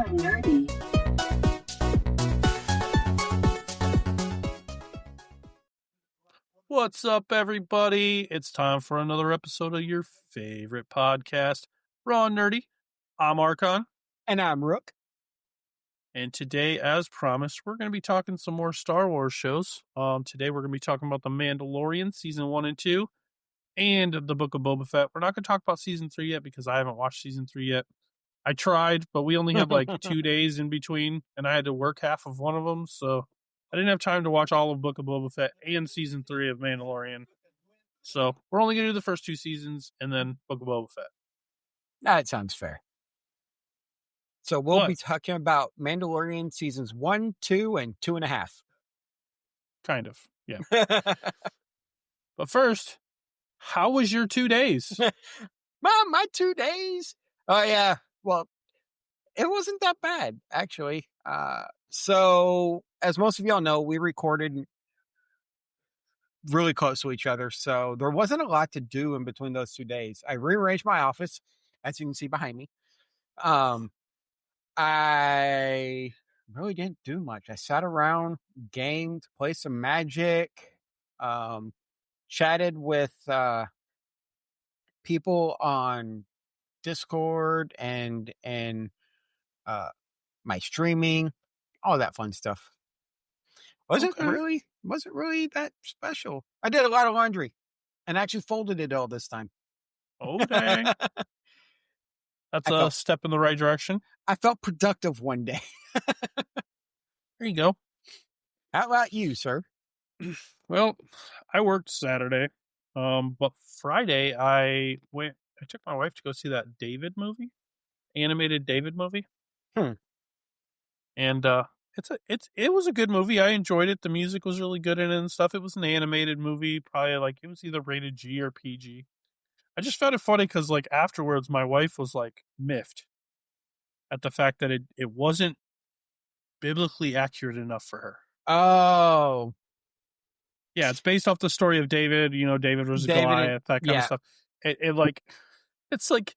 nerdy. What's up, everybody? It's time for another episode of your favorite podcast, Raw and Nerdy. I'm Archon. And I'm Rook. And today, as promised, we're going to be talking some more Star Wars shows. Today, we're going to be talking about The Mandalorian, Season 1 and 2, and The Book of Boba Fett. We're not going to talk about Season 3 yet because I haven't watched Season 3 yet. I tried, but we only had like 2 days in between, and I had to work half of one of them, so I didn't have time to watch all of Book of Boba Fett and Season 3 of Mandalorian. So we're only going to do the first 2 seasons and then Book of Boba Fett. That sounds fair. So we'll be talking about Mandalorian seasons 1, 2, and 2.5. Kind of, yeah. But first, how was your 2 days? Mom, my 2 days? Oh, yeah. Well, it wasn't that bad, actually. So, as most of y'all know, we recorded really close to each other, so there wasn't a lot to do in between those 2 days. I rearranged my office, as you can see behind me. I really didn't do much. I sat around, gamed, played some Magic, chatted with people on Discord and my streaming, all that fun stuff. Wasn't really that special. I did a lot of laundry and actually folded it all this time. Oh, dang. That's a step in the right direction. I felt productive one day. There you go. How about you, sir? Well, I worked Saturday, but Friday I took my wife to go see that David movie, animated David movie. And it was a good movie. I enjoyed it. The music was really good in it and stuff. It was an animated movie, probably like it was either rated G or PG. I just found it funny because like afterwards, my wife was like miffed at the fact that it wasn't biblically accurate enough for her. Oh. Yeah, it's based off the story of David. You know, David was Goliath, that kind of stuff. It's like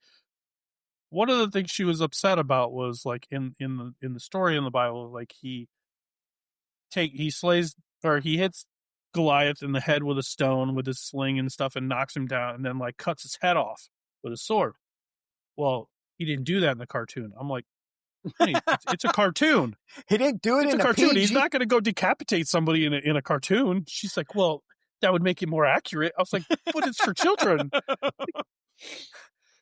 one of the things she was upset about was like in the story in the Bible, like he slays or he hits Goliath in the head with a stone with his sling and stuff and knocks him down and then like cuts his head off with a sword. Well, he didn't do that in the cartoon. I'm like, honey, it's a cartoon. He didn't do it in a cartoon. PG. He's not going to go decapitate somebody in a cartoon. She's like, well, that would make it more accurate. I was like, but it's for children.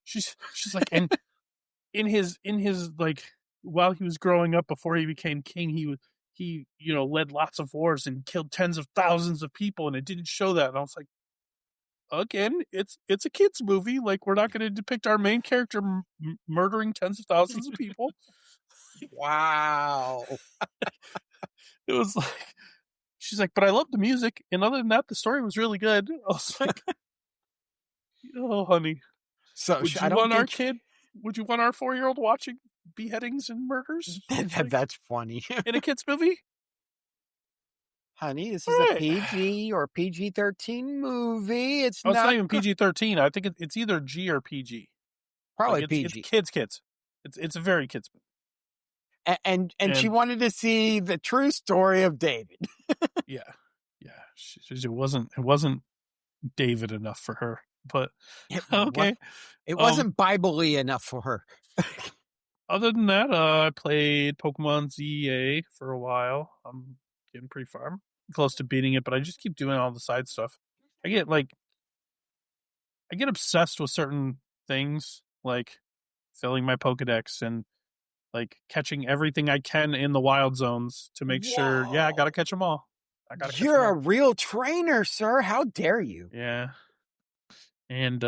She's like, and in his like while he was growing up before he became king, he led lots of wars and killed tens of thousands of people, and it didn't show that. And I was like, again, it's a kids movie. Like we're not going to depict our main character murdering tens of thousands of people. Wow. It was like, she's like, but I love the music, and other than that, the story was really good. I was like, oh, honey. So would you want our kid? Would you want our 4-year-old watching beheadings and murders? That's funny. In a kids movie? Honey, this is a PG or PG-13 movie. It's not even PG-13. I think it's either G or PG. Probably like PG. It's kids. It's a very kids movie. And she wanted to see the true story of David. Yeah. It wasn't David enough for her. But okay, it wasn't Bible-y enough for her. Other than that, I played Pokemon ZA for a while. I'm getting pretty far. I'm close to beating it, but I just keep doing all the side stuff. I get obsessed with certain things, like filling my Pokedex and like catching everything I can in the wild zones to make sure. Yeah, I gotta catch them all. You're a real trainer, sir. How dare you? Yeah. And,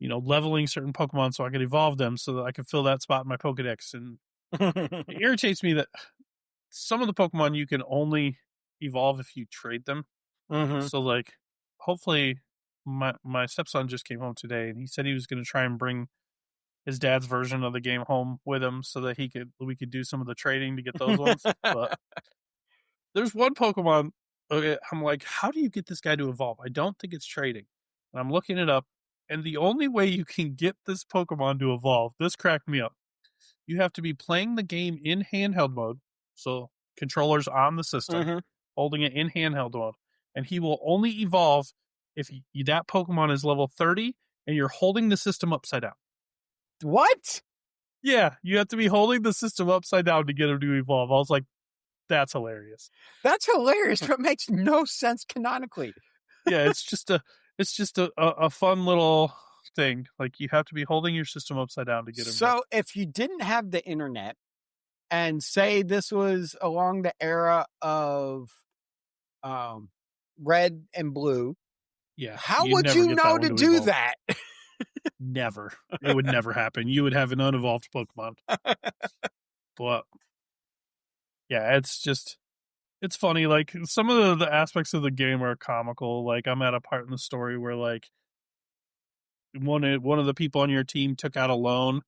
leveling certain Pokemon so I can evolve them so that I can fill that spot in my Pokedex. And it irritates me that some of the Pokemon you can only evolve if you trade them. Mm-hmm. So, like, hopefully my stepson just came home today, and he said he was going to try and bring his dad's version of the game home with him so that we could do some of the trading to get those ones. But there's one Pokemon, okay, I'm like, how do you get this guy to evolve? I don't think it's trading. And I'm looking it up, and the only way you can get this Pokemon to evolve, this cracked me up. you have to be playing the game in handheld mode, so controllers on the system, Mm-hmm. holding it in handheld mode, and he will only evolve if that Pokemon is level 30 and you're holding the system upside down. What? Yeah, you have to be holding the system upside down to get him to evolve. I was like, that's hilarious. That's hilarious, but makes no sense canonically. Yeah, it's just a fun little thing. Like you have to be holding your system upside down to get him. So if you didn't have the internet and say this was along the era of red and blue, yeah, how you'd would never you get that know one to to do evolve. that? Never. It would never happen. You would have an unevolved Pokemon. But yeah, it's funny. Like some of the aspects of the game are comical. Like I'm at a part in the story where like one of the people on your team took out a loan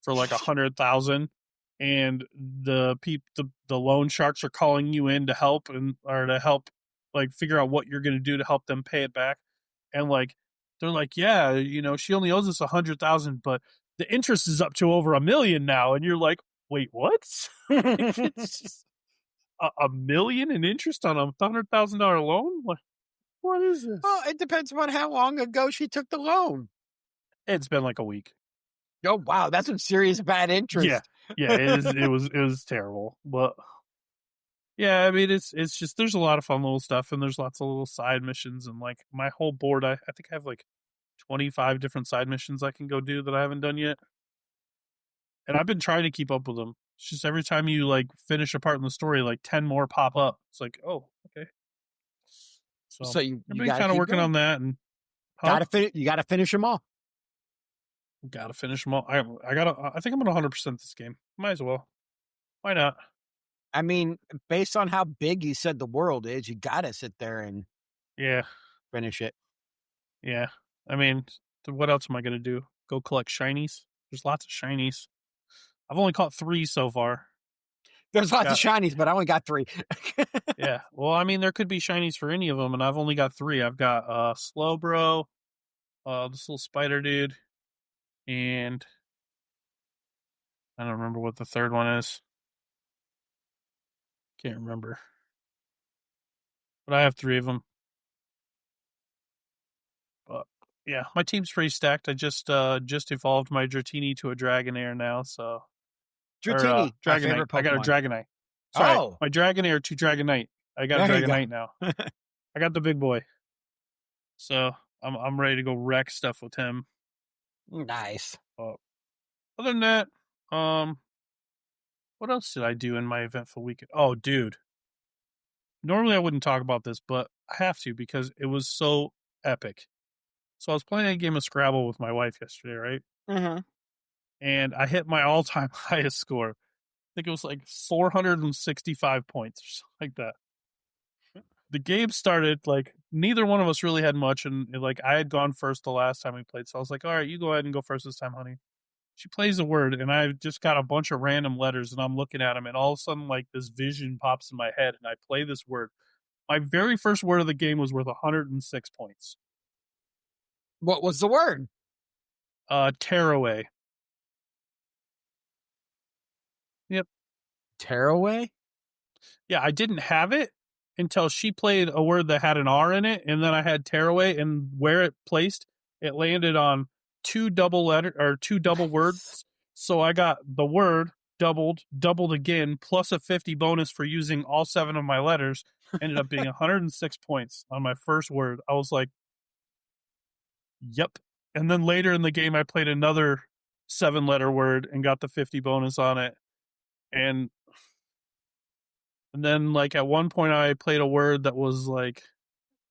for like 100,000, and the loan sharks are calling you in to help like figure out what you're going to do to help them pay it back, and like they're like, yeah, she only owes us 100,000, but the interest is up to over 1 million now, and you're like, wait, what? It's just a million in interest on a $100,000 loan? What is this? Well, it depends on how long ago she took the loan. It's been like a week. Oh wow, that's some serious bad interest. Yeah, it was terrible. But yeah, I mean it's just there's a lot of fun little stuff, and there's lots of little side missions, and like my whole board I think I have like 25 different side missions I can go do that I haven't done yet. And I've been trying to keep up with them. It's just every time you like finish a part in the story, like 10 more pop up. It's like, oh, okay. So you I've been got to kind of keep working going. on that, and You got to finish them all. Gotta finish them all. I think I'm gonna 100% this game. Might as well. Why not? I mean, based on how big you said the world is, you got to sit there and Yeah, finish it. yeah. I mean, what else am I gonna do? Go collect shinies? There's lots of shinies. I've only caught 3 so far. There's lots of shinies, but I only got 3. Yeah. Well, I mean, there could be shinies for any of them, and I've only got 3. I've got Slowbro, this little spider dude, and I don't remember what the third one is. Can't remember. But I have 3 of them. But yeah, my team's pretty stacked. I just evolved my Dratini to a Dragonair now, so Dratini, my Dragonite. favorite Pokemon. I got a Dragonite. Sorry, Oh, my Dragonair to Dragonite. I got there a you go. Dragonite now. I got the big boy. So I'm ready to go wreck stuff with him. Nice. Other than that, what else did I do in my eventful weekend? Oh, dude. Normally I wouldn't talk about this, but I have to because it was so epic. So I was playing a game of Scrabble with my wife yesterday, right? Mm-hmm. And I hit my all-time highest score. I think it was like 465 points or something like that. The game started like neither one of us really had much, and like I had gone first the last time we played, so I was like, all right, you go ahead and go first this time, honey. She plays a word, and I've just got a bunch of random letters, and I'm looking at them, and all of a sudden, like this vision pops in my head, and I play this word. My very first word of the game was worth 106 points. What was the word? Tearaway. Yep. Tearaway? Yeah, I didn't have it until she played a word that had an R in it, and then I had tearaway, and where it placed, it landed on 2 double words. So I got the word doubled again, plus a 50 bonus for using all 7 of my letters. Ended up being 106 points on my first word. I was like, yep. And then later in the game, I played another 7-letter word and got the 50 bonus on it. And then like at one point I played a word that was like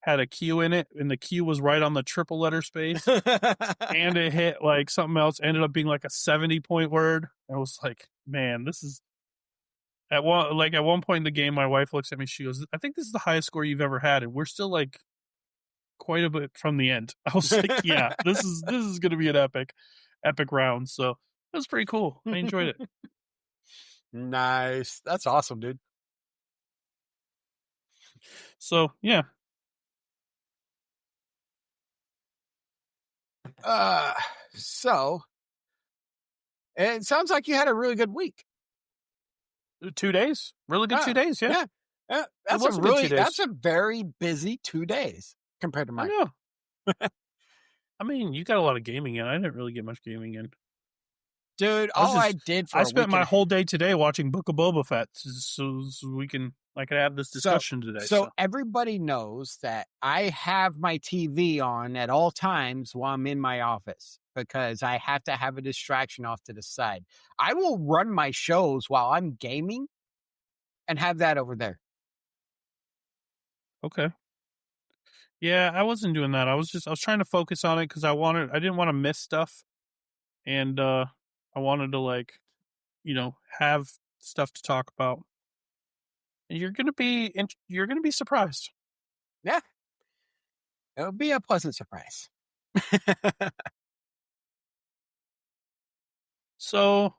had a Q in it, and the Q was right on the triple letter space. And it hit like something else, ended up being like a 70-point word. I was like, man, this is at one point in the game, my wife looks at me, she goes, I think this is the highest score you've ever had, and we're still like quite a bit from the end. I was like, yeah, this is gonna be an epic round. So it was pretty cool. I enjoyed it. Nice. That's awesome, dude. So yeah. So It sounds like you had a really good week. 2 days, really good 2 days. Yeah, That's was a good 2 days. That's a very busy 2 days compared to I mine. know. I mean, you got a lot of gaming in. I didn't really get much gaming in. Dude, I did for I a spent week my and- whole day today watching Book of Boba Fett, so I could have this discussion today. So everybody knows that I have my TV on at all times while I'm in my office because I have to have a distraction off to the side. I will run my shows while I'm gaming and have that over there. Okay. Yeah, I wasn't doing that. I was trying to focus on it because I didn't want to miss stuff, and I wanted to have stuff to talk about. And you're gonna be surprised. Yeah, it'll be a pleasant surprise. So,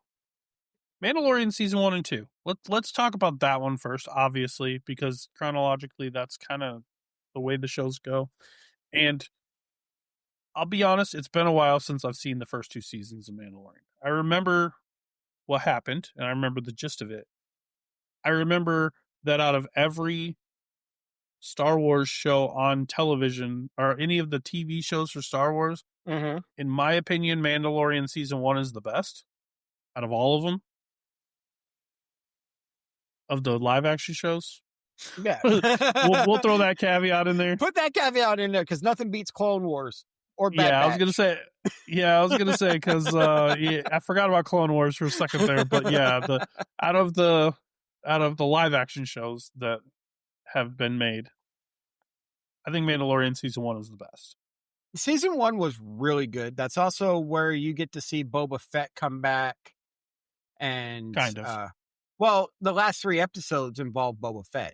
Mandalorian season 1 and 2. Let's talk about that one first, obviously, because chronologically that's kind of the way the shows go. And I'll be honest, it's been a while since I've seen the first 2 seasons of Mandalorian. I remember what happened, and I remember the gist of it. I remember that out of every Star Wars show on television or any of the TV shows for Star Wars, in my opinion, Mandalorian season 1 is the best out of all of them. Of the live action shows. Yeah. we'll throw that caveat in there. Put that caveat in there because nothing beats Clone Wars or Bad Yeah, Batch. I was gonna say because I forgot about Clone Wars for a second there, but yeah, out of the live action shows that have been made, I think Mandalorian season 1 is the best. Season 1 was really good. That's also where you get to see Boba Fett come back, and Kind of. Well, the last 3 episodes involve Boba Fett.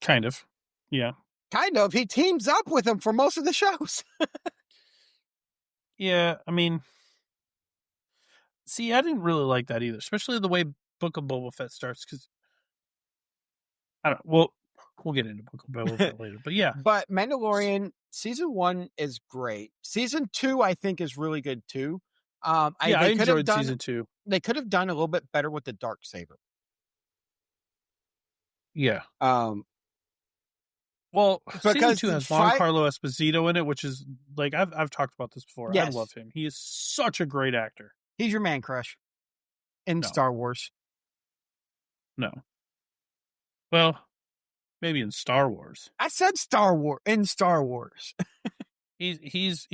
Kind of. Yeah. Kind of. He teams up with him for most of the shows. Yeah, I mean, see, I didn't really like that either, especially the way Book of Boba Fett starts, because I don't. We'll get into Book of Boba Fett later, but yeah. But Mandalorian season 1 is great. Season 2, I think, is really good too. I enjoyed season 2. They could have done a little bit better with the Darksaber. Yeah. Well, season 2 has Giancarlo Esposito in it, which is like I've talked about this before. Yes. I love him. He is such a great actor. He's your man crush in Star Wars. No. Well, maybe in Star Wars. I said Star Wars in Star Wars. he's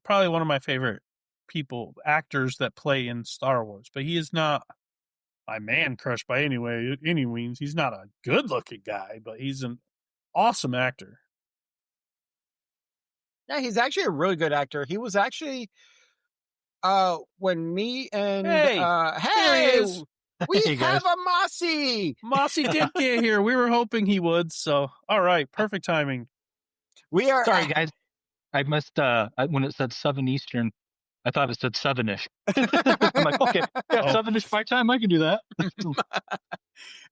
probably one of my favorite actors that play in Star Wars, but he is not my man crush by any means. He's not a good looking guy, but he's an awesome actor. Yeah, he's actually a really good actor. He was actually when me and hey, we have a Mossy. Mossy did get here. We were hoping he would, so all right, perfect timing. We are sorry, guys. I must when it said 7 Eastern, I thought it said 7-ish. I'm like, okay, 7-ish my time, I can do that.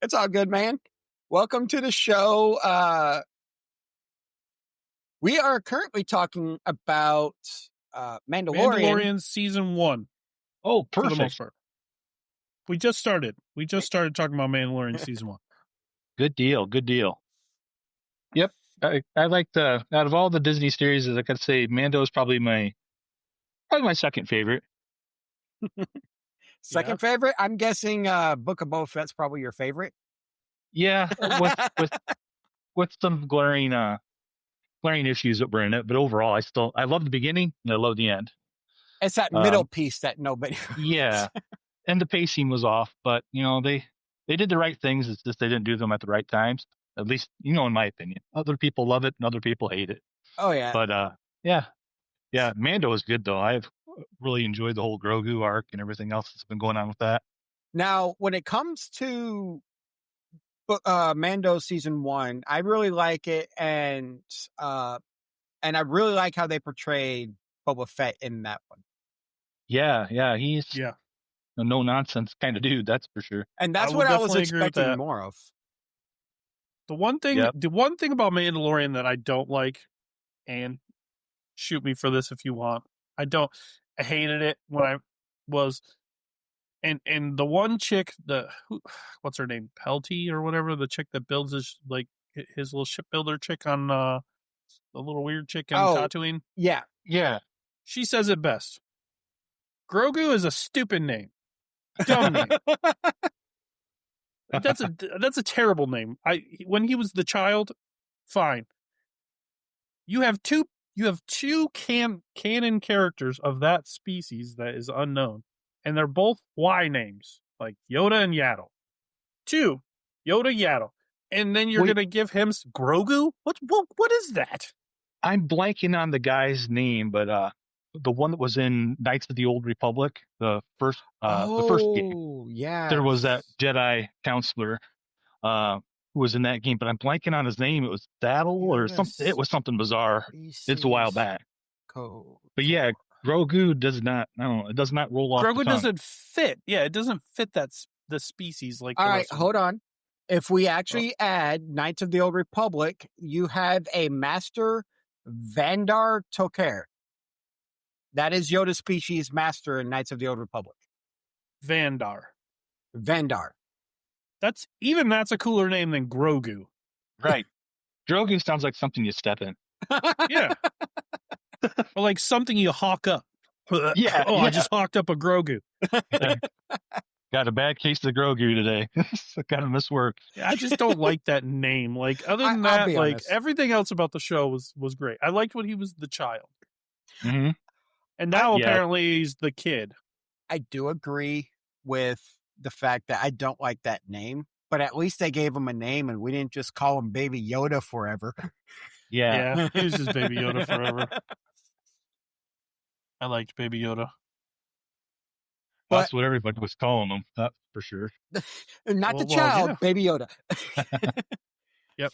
It's all good, man. Welcome to the show. We are currently talking about Mandalorian season 1. Oh, perfect. For the most part. We just started talking about Mandalorian season 1. Good deal. Yep. I like out of all the Disney series, I could say Mando is probably my second favorite. Second favorite? I'm guessing Book of Boba Fett's probably your favorite. Yeah, with some glaring issues that were in it, but overall, I love the beginning and I love the end. It's that middle piece that nobody. Yeah, and the pacing was off, but they did the right things. It's just they didn't do them at the right times. At least, in my opinion. Other people love it and other people hate it. Oh yeah. But yeah, Mando is good though. I've really enjoyed the whole Grogu arc and everything else that's been going on with that. Now, when it comes to Mando season 1, I really like it, and I really like how they portrayed Boba Fett in that one. Yeah, he's a no nonsense kind of dude, that's for sure. And that's what I was expecting more of. The one thing about Mandalorian that I don't like, and shoot me for this if you want, I don't. I hated it when I was, and the one chick, what's her name, Pelty or whatever, the chick that builds his little shipbuilder chick on the little weird chick on Tatooine. Yeah. She says it best. Grogu is a stupid name, dumb name. That's a terrible name. When he was the child, fine. You have two canon characters of that species that is unknown, and they're both Y names, like Yoda and Yaddle. 2, Yoda, Yaddle, and then you're gonna give him Grogu? What is that? I'm blanking on the guy's name, but the one that was in Knights of the Old Republic, the first game. Yeah. There was that Jedi counselor who was in that game, but I'm blanking on his name. It was Saddle or something. It was something bizarre. It's a while back. But yeah, Grogu does not. I don't know. It does not roll off. Grogu doesn't fit. Yeah, it doesn't fit the species like. All right, hold on. If we actually add Knights of the Old Republic, you have a Master Vandar Toker. That is Yoda's species master in Knights of the Old Republic. Vandar. That's a cooler name than Grogu. Right. Grogu sounds like something you step in. Yeah. Or like something you hawk up. Yeah. I just hawked up a Grogu. Got a bad case of Grogu today. Got to miss work. Yeah, I just don't like that name. Like, other than that, like honest. Everything else about the show was great. I liked when he was the child. Mm-hmm. And now apparently he's the kid. I do agree with the fact that I don't like that name, but at least they gave him a name and we didn't just call him Baby Yoda forever. Yeah, he was just Baby Yoda forever. I liked Baby Yoda. That's what everybody was calling him, that's for sure. Not the child, Baby Yoda. Yep.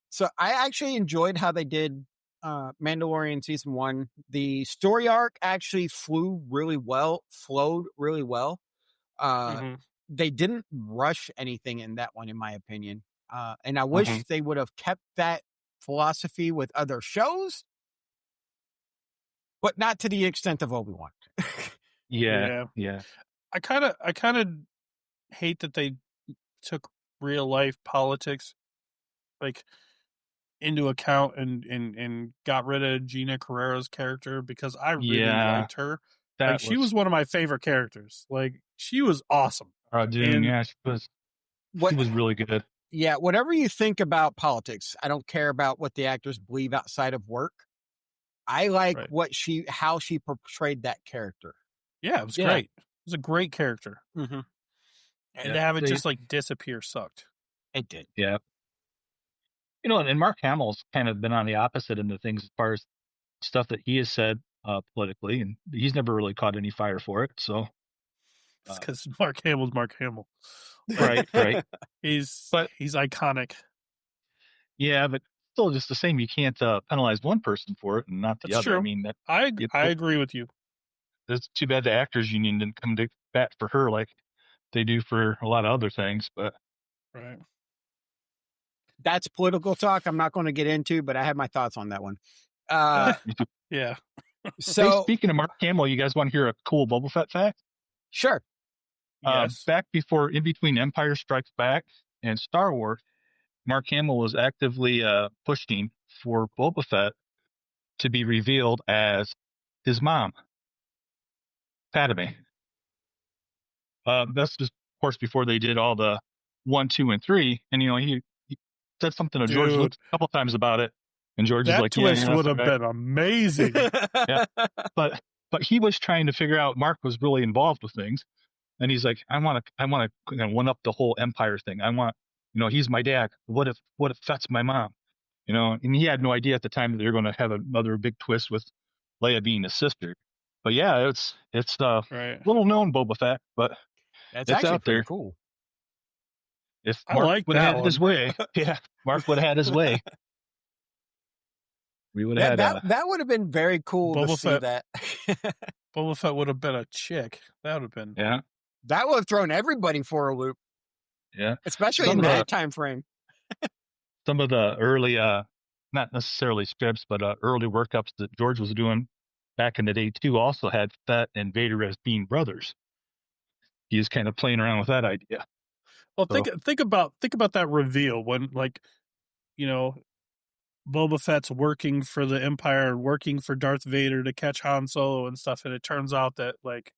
So I actually enjoyed how they did Mandalorian season 1. The story arc actually flowed really well. They didn't rush anything in that one, in my opinion. And I wish they would have kept that philosophy with other shows, but not to the extent of Obi-Wan. Yeah. I kind of hate that they took real life politics like into account and got rid of Gina Carrera's character, because I really liked her. She was one of my favorite characters. Like, she was awesome. Dune, she was really good. Yeah, whatever you think about politics, I don't care about what the actors believe outside of work. I like how she portrayed that character. Yeah, it was great. It was a great character. Mm-hmm. And to have it just like disappear sucked. It did. Yeah. You know, and Mark Hamill's kind of been on the opposite end of things as far as stuff that he has said politically, and he's never really caught any fire for it. So it's because Mark Hamill's Mark Hamill. Right. He's iconic. Yeah, but still, just the same. You can't penalize one person for it and not the other. True. I mean, I agree with you. It's too bad the actors union didn't come to bat for her like they do for a lot of other things. But that's political talk I'm not going to get into, but I have my thoughts on that one. Yeah. So, hey, speaking of Mark Hamill, you guys want to hear a cool Boba Fett fact? Sure. Yes. Back in between Empire Strikes Back and Star Wars, Mark Hamill was actively pushing for Boba Fett to be revealed as his mom, Padme. That's just, of course, before they did all the 1, 2, and 3. And, you know, he said something to George Lucas a couple times about it. And George is like, twist would have been amazing. Yeah. But he was trying to figure out, Mark was really involved with things. And he's like, I want to one up the whole Empire thing. I want, you know, he's my dad. What if Fett's my mom? You know, and he had no idea at the time that they're going to have another big twist with Leia being his sister. But yeah, it's little known Boba Fett, but that's it's out there. Cool. If Mark would have had his way, Mark would have had his way. We would have had that would have been very cool Boba to see that. Boba Fett would have been a chick. That would have been that would have thrown everybody for a loop. Yeah, especially in that time frame. Some of the early, not necessarily scripts, but early workups that George was doing back in the day too also had Fett and Vader as being brothers. He was kind of playing around with that idea. Well, So, think about that reveal when, like, you know, Boba Fett's working for the Empire, working for Darth Vader to catch Han Solo and stuff, and it turns out that, like,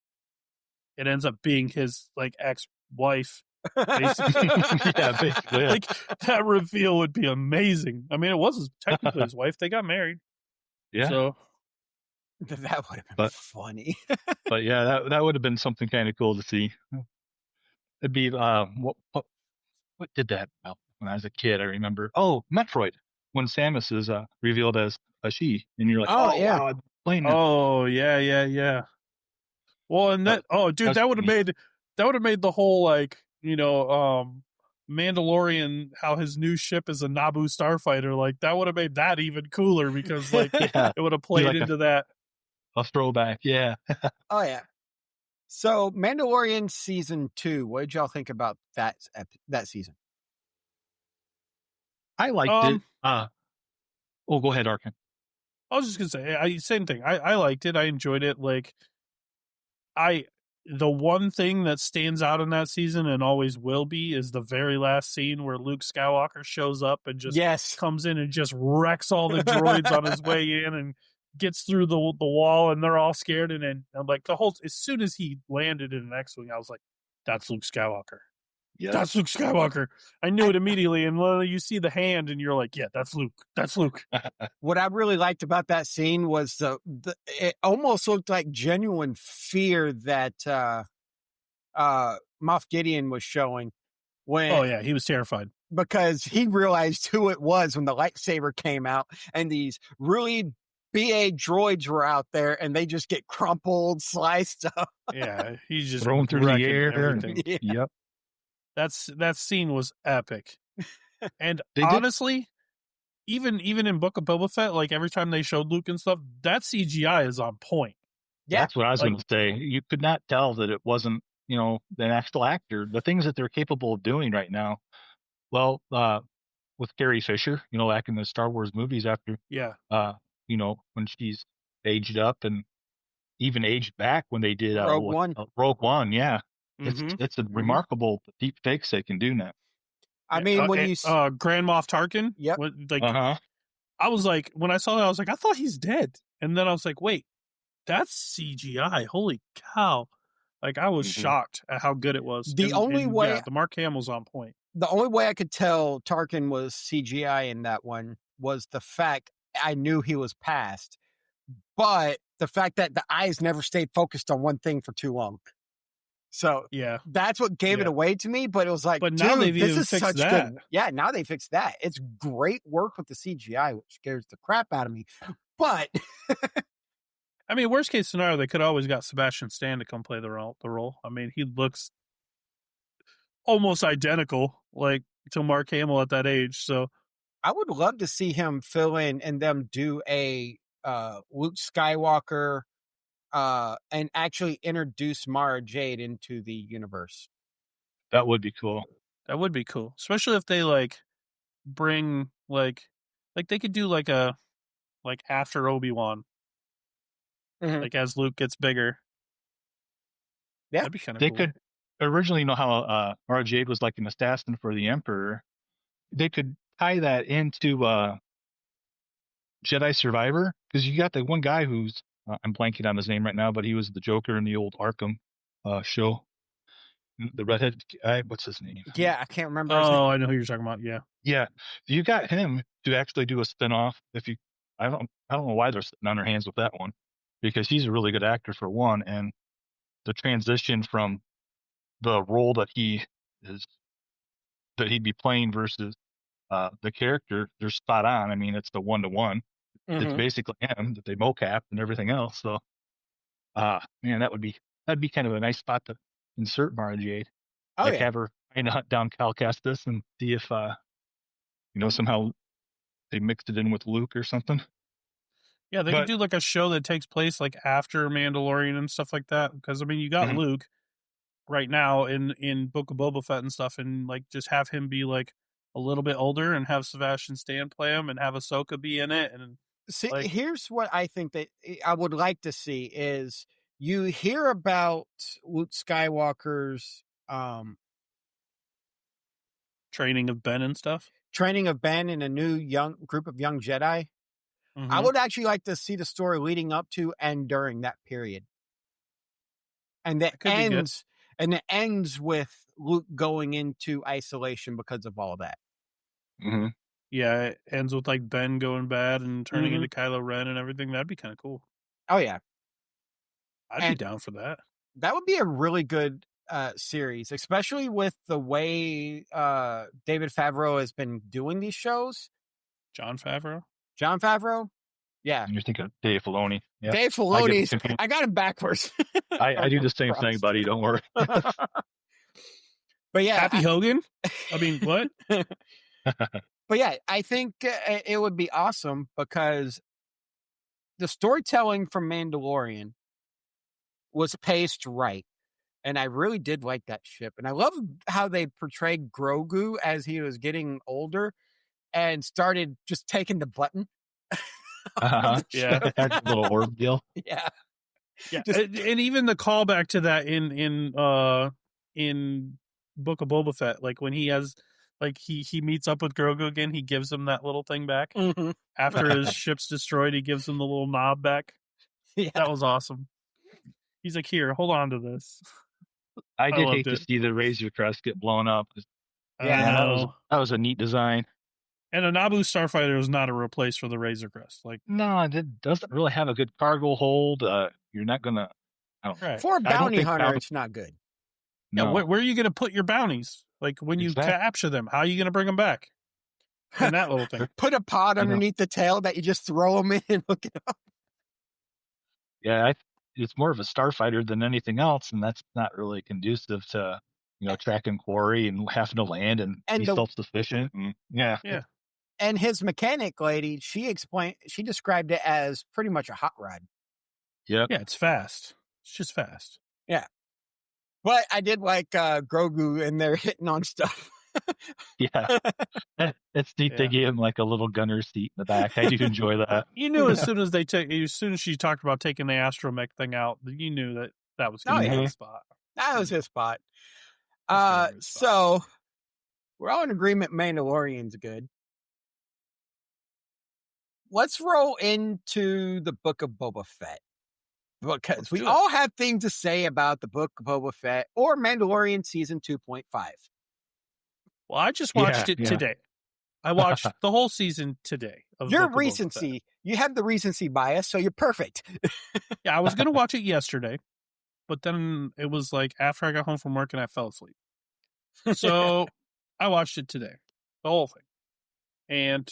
it ends up being his, like, ex-wife, basically. yeah, basically. Yeah. Like, that reveal would be amazing. I mean, it was technically his wife. They got married. Yeah. So that would have been funny. But yeah, that would have been something kind of cool to see. It'd be what did that about when I was a kid? I remember. Oh, Metroid, when Samus is revealed as a she, and you're like, Oh, yeah. wow, I'm playing that. oh yeah. Well, and that dude, that would have made the whole, like, Mandalorian, how his new ship is a Naboo starfighter, like, that would have made that even cooler because, like, Yeah, it would have played like into that. a throwback. Yeah. Oh yeah. So Mandalorian season 2, what did y'all think about that season? I liked it. Go ahead, Arkin. I was just gonna say, same thing. I liked it. I enjoyed it. Like, the one thing that stands out in that season and always will be is the very last scene where Luke Skywalker shows up and just comes in and just wrecks all the droids on his way in and gets through the wall, and they're all scared. And then, like, as soon as he landed in an X-Wing, I was like, that's Luke Skywalker. Yeah, that's Luke Skywalker. I knew it immediately. And when you see the hand and you're like, yeah, that's Luke. That's Luke. What I really liked about that scene was it almost looked like genuine fear that Moff Gideon was showing when. Oh yeah, he was terrified because he realized who it was when the lightsaber came out, and these really BA droids were out there, and they just get crumpled, sliced up. Yeah, he's just thrown through the air. Everything. Yeah. Yep. That scene was epic. And honestly, even in Book of Boba Fett, like, every time they showed Luke and stuff, that CGI is on point. Yeah, that's what I was going to say. You could not tell that it wasn't, an actual actor. The things that they're capable of doing right now. Well, with Carrie Fisher, back in the Star Wars movies after, when she's aged up and even aged back when they did Rogue One, yeah. It's a remarkable deep fakes they can do now. I mean, when you Grand Moff Tarkin, I was like, when I saw that, I was like, I thought he's dead, and then I was like, wait, that's CGI. Holy cow! Like, I was shocked at how good it was. The only way the Mark Hamill's on point. The only way I could tell Tarkin was CGI in that one was the fact I knew he was passed, but the fact that the eyes never stayed focused on one thing for too long. So that's what gave it away to me. But it was like, but now they've even fixed that. Now they fixed that. It's great work with the CGI, which scares the crap out of me. But I mean, worst case scenario, they could always got Sebastian Stan to come play the role. I mean, he looks almost identical, like, to Mark Hamill at that age. So I would love to see him fill in and them do a Luke Skywalker. And actually introduce Mara Jade into the universe. That would be cool. That would be cool, especially if they, like, bring like they could do like after Obi-Wan, like, as Luke gets bigger. Yeah, that'd be kind of cool. They could originally how Mara Jade was like an assassin for the Emperor. They could tie that into Jedi Survivor, because you got the one guy who's I'm blanking on his name right now, but he was the Joker in the old Arkham show. The redhead guy, what's his name? Yeah, I can't remember his name. I know who you're talking about. Yeah. You got him to actually do a spinoff. I don't know why they're sitting on their hands with that one, because he's a really good actor for one, and the transition from the role that he'd be playing versus the character, they're spot on. I mean, it's the 1-to-1. It's basically him that they mocap and everything else. So, man, that'd be kind of a nice spot to insert Mara Jade. Have her kind of hunt down Cal Kestis and see if somehow they mixed it in with Luke or something. Yeah, they could do like a show that takes place like after Mandalorian and stuff like that. Because I mean, you got Luke right now in Book of Boba Fett and stuff, and like just have him be like a little bit older and have Sebastian Stan play him and have Ahsoka be in it, and See, Like- here's what I think that I would like to see is you hear about Luke Skywalker's training of Ben and stuff. training of Ben and a new young group of young Jedi. I Mhm. would actually like to see the story leading up to and during that period. And that could be good. ends with Luke going into isolation because of all that. Mm-hmm. Yeah, it ends with like Ben going bad and turning Mhm. into Kylo Ren and everything. That'd be kind of cool. Oh yeah. I'd be And- down for that. That would be a really good series, especially with the way David Favreau has been doing these shows. John Favreau. John Favreau? Yeah. And you're thinking of Dave Filoni. Yeah. Dave I Filoni's. get confused. I got him backwards. I do the same thing, buddy. Don't worry. But yeah. Happy Hogan. I mean, what? But yeah, I think it would be awesome because the storytelling from Mandalorian was paced right. And I really did like that ship. And I love how they portrayed Grogu as he was getting older and started just taking the button. Uh-huh. Yeah. That's a little orb deal. Yeah. Yeah, Just- and even the callback to that in Book of Boba Fett, like when he has, like he meets up with Grogu again, he gives him that little thing back Mhm. after his ship's destroyed. He gives him the little knob back. Yeah. That was awesome. He's like, "Here, hold on to this." I did loved hate to it. see the Razor Crest get blown up. Yeah, I that was know. that was a neat design. And a Naboo starfighter is not a replace for the Razor Crest. Like, No, it doesn't really have a good cargo hold. You're not gonna. I don't. right? For a I don't bounty think hunter, bounty- it's not good. Yeah, No. where are you going to put your bounties? Like when you Exactly. capture them, how are you going to bring them back? And that little thing. Put a pod I know. underneath the tail that you just throw them in and hook it up. Yeah, it's more of a starfighter than anything else, and that's not really conducive to tracking quarry and having to land and And be the- self-sufficient. Yeah. Yeah. And his mechanic lady, she described it as pretty much a hot rod. Yep. Yeah, it's fast. It's just fast. But I did like Grogu and they're hitting on stuff. Yeah. It's neat they Yeah. gave him like a little gunner seat in the back. I do enjoy that. You knew as soon as she talked about taking the astromech thing out, you knew that was going to Oh, be yeah. the spot. That was his spot. That's gonna be his spot. So we're all in agreement Mandalorian's good. Let's roll into the Book of Boba Fett. Because Let's we do it. all have things to say about the Book of Boba Fett or Mandalorian Season 2.5. Well, I just watched Yeah, it yeah. today. I watched the whole season today. Of Your Book of Boba Fett. recency, you have the recency bias, so you're perfect. Yeah, I was going to watch it yesterday, but then it was like after I got home from work and I fell asleep. So I watched it today, the whole thing. And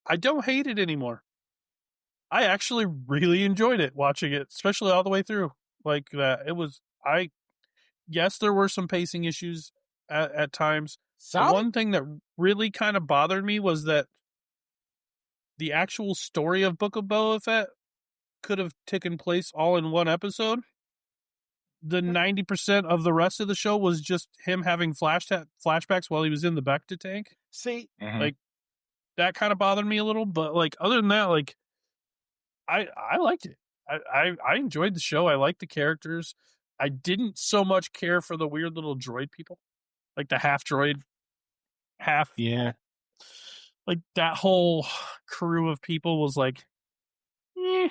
I don't hate it anymore. I actually really enjoyed it watching it, especially all the way through. Like that, yes, there were some pacing issues at times. The one thing that really kind of bothered me was that the actual story of Book of Boba Fett could have taken place all in one episode. The 90% of the rest of the show was just him having flashbacks while he was in the Bacta tank. See, Mhm. Like, that kind of bothered me a little, but like other than that, like I liked it. I enjoyed the show. I liked the characters. I didn't so much care for the weird little droid people, like the half droid, half Yeah. like that whole crew of people was like, eh.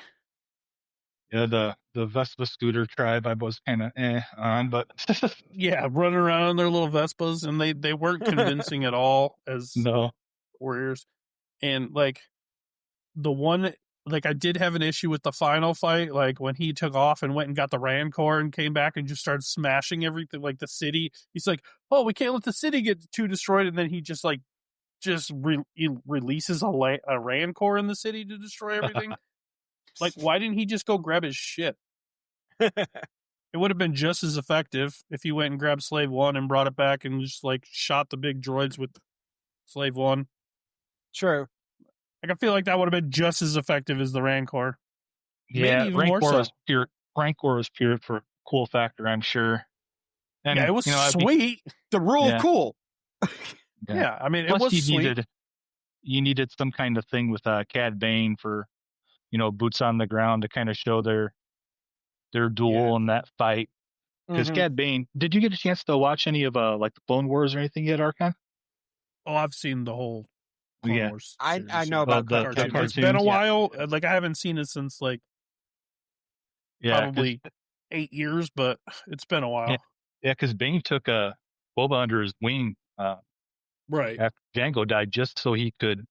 Yeah, the Vespa scooter tribe I was kind of on, but Yeah, running around in their little Vespas, and they weren't convincing at all as no. warriors. And like the one, like I did have an issue with the final fight, like when he took off and went and got the Rancor and came back and just started smashing everything, like the city. He's like, "Oh, we can't let the city get too destroyed," and then he just he releases a Rancor in the city to destroy everything. Like, why didn't he just go grab his ship? It would have been just as effective if he went and grabbed Slave One and brought it back and just like shot the big droids with Slave One. true. Like, I feel like that would have been just as effective as the Rancor. Maybe Yeah, even more Rancor so. was pure. Rancor was pure for cool factor, I'm sure. And Yeah, it was I'd be- sweet. The rule Yeah. of cool. Yeah, I mean, Plus, it was you sweet. needed you needed some kind of thing with Cad Bane for, boots on the ground to kind of show their duel in that fight. Because Cad Bane, did you get a chance to watch any of like the Clone Wars or anything yet, Archon? Oh, I've seen the whole Clone Wars series. I know about the cartoons. It's been a while. Like, I haven't seen it since like probably 8 years, but it's been a while. Yeah, because Bane took Boba under his wing right after Django died, just so he could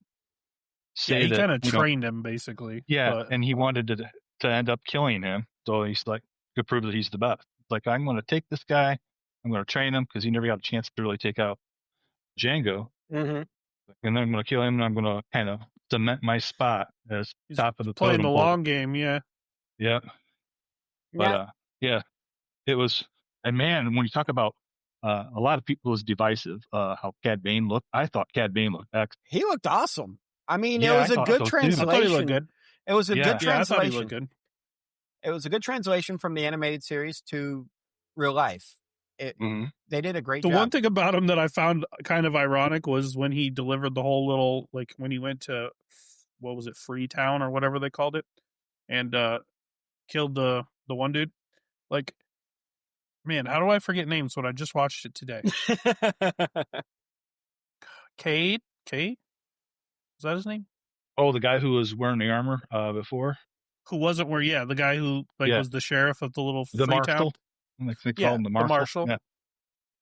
say he that, kind of trained him basically. Yeah, and he wanted to end up killing him, so he's like to prove that he's the best. Like, I'm going to take this guy, I'm going to train him because he never got a chance to really take out Django, and then I'm going to kill him, and I'm going to kind of cement my spot as He's top of the playing totem the pole. long game. Yeah. But it was, and man, when you talk about a lot of people was divisive how Cad Bane looked. I thought Cad Bane looked excellent. He looked awesome. I mean, it was a good translation. I thought he looked good. It was a good translation. I thought he looked good. It was a good translation from the animated series to real life. They did a great job. The one thing about him that I found kind of ironic was when he delivered the whole little, like, when he went to, what was it, Freetown or whatever they called it, and killed the one dude. Like, man, how do I forget names when I just watched it today? Cade? Is that his name? Oh, the guy who was wearing the armor before? Who wasn't wearing, the guy who was the sheriff of the little the Freetown. Marshal. Like they call him the Marshal.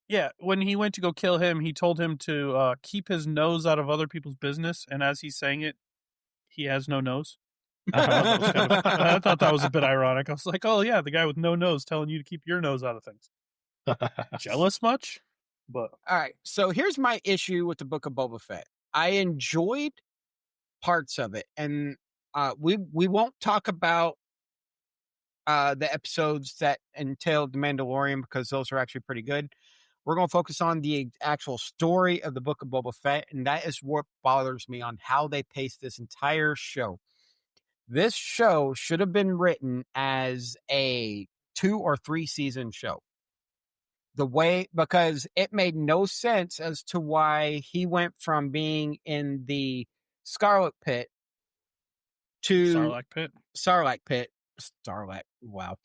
Yeah, when he went to go kill him, he told him to keep his nose out of other people's business, and as he's saying it, he has no nose. I thought that was a bit ironic. I was like, oh yeah, the guy with no nose telling you to keep your nose out of things. Jealous much? But all right, so here's my issue with the Book of Boba Fett. I enjoyed parts of it, and we won't talk about the episodes that entailed the Mandalorian because those are actually pretty good. We're going to focus on the actual story of the Book of Boba Fett, and that is what bothers me on how they paced this entire show. This show should have been written as a 2 or 3 season show. Because it made no sense as to why he went from being in the Sarlacc pit to Sarlacc pit. Wow.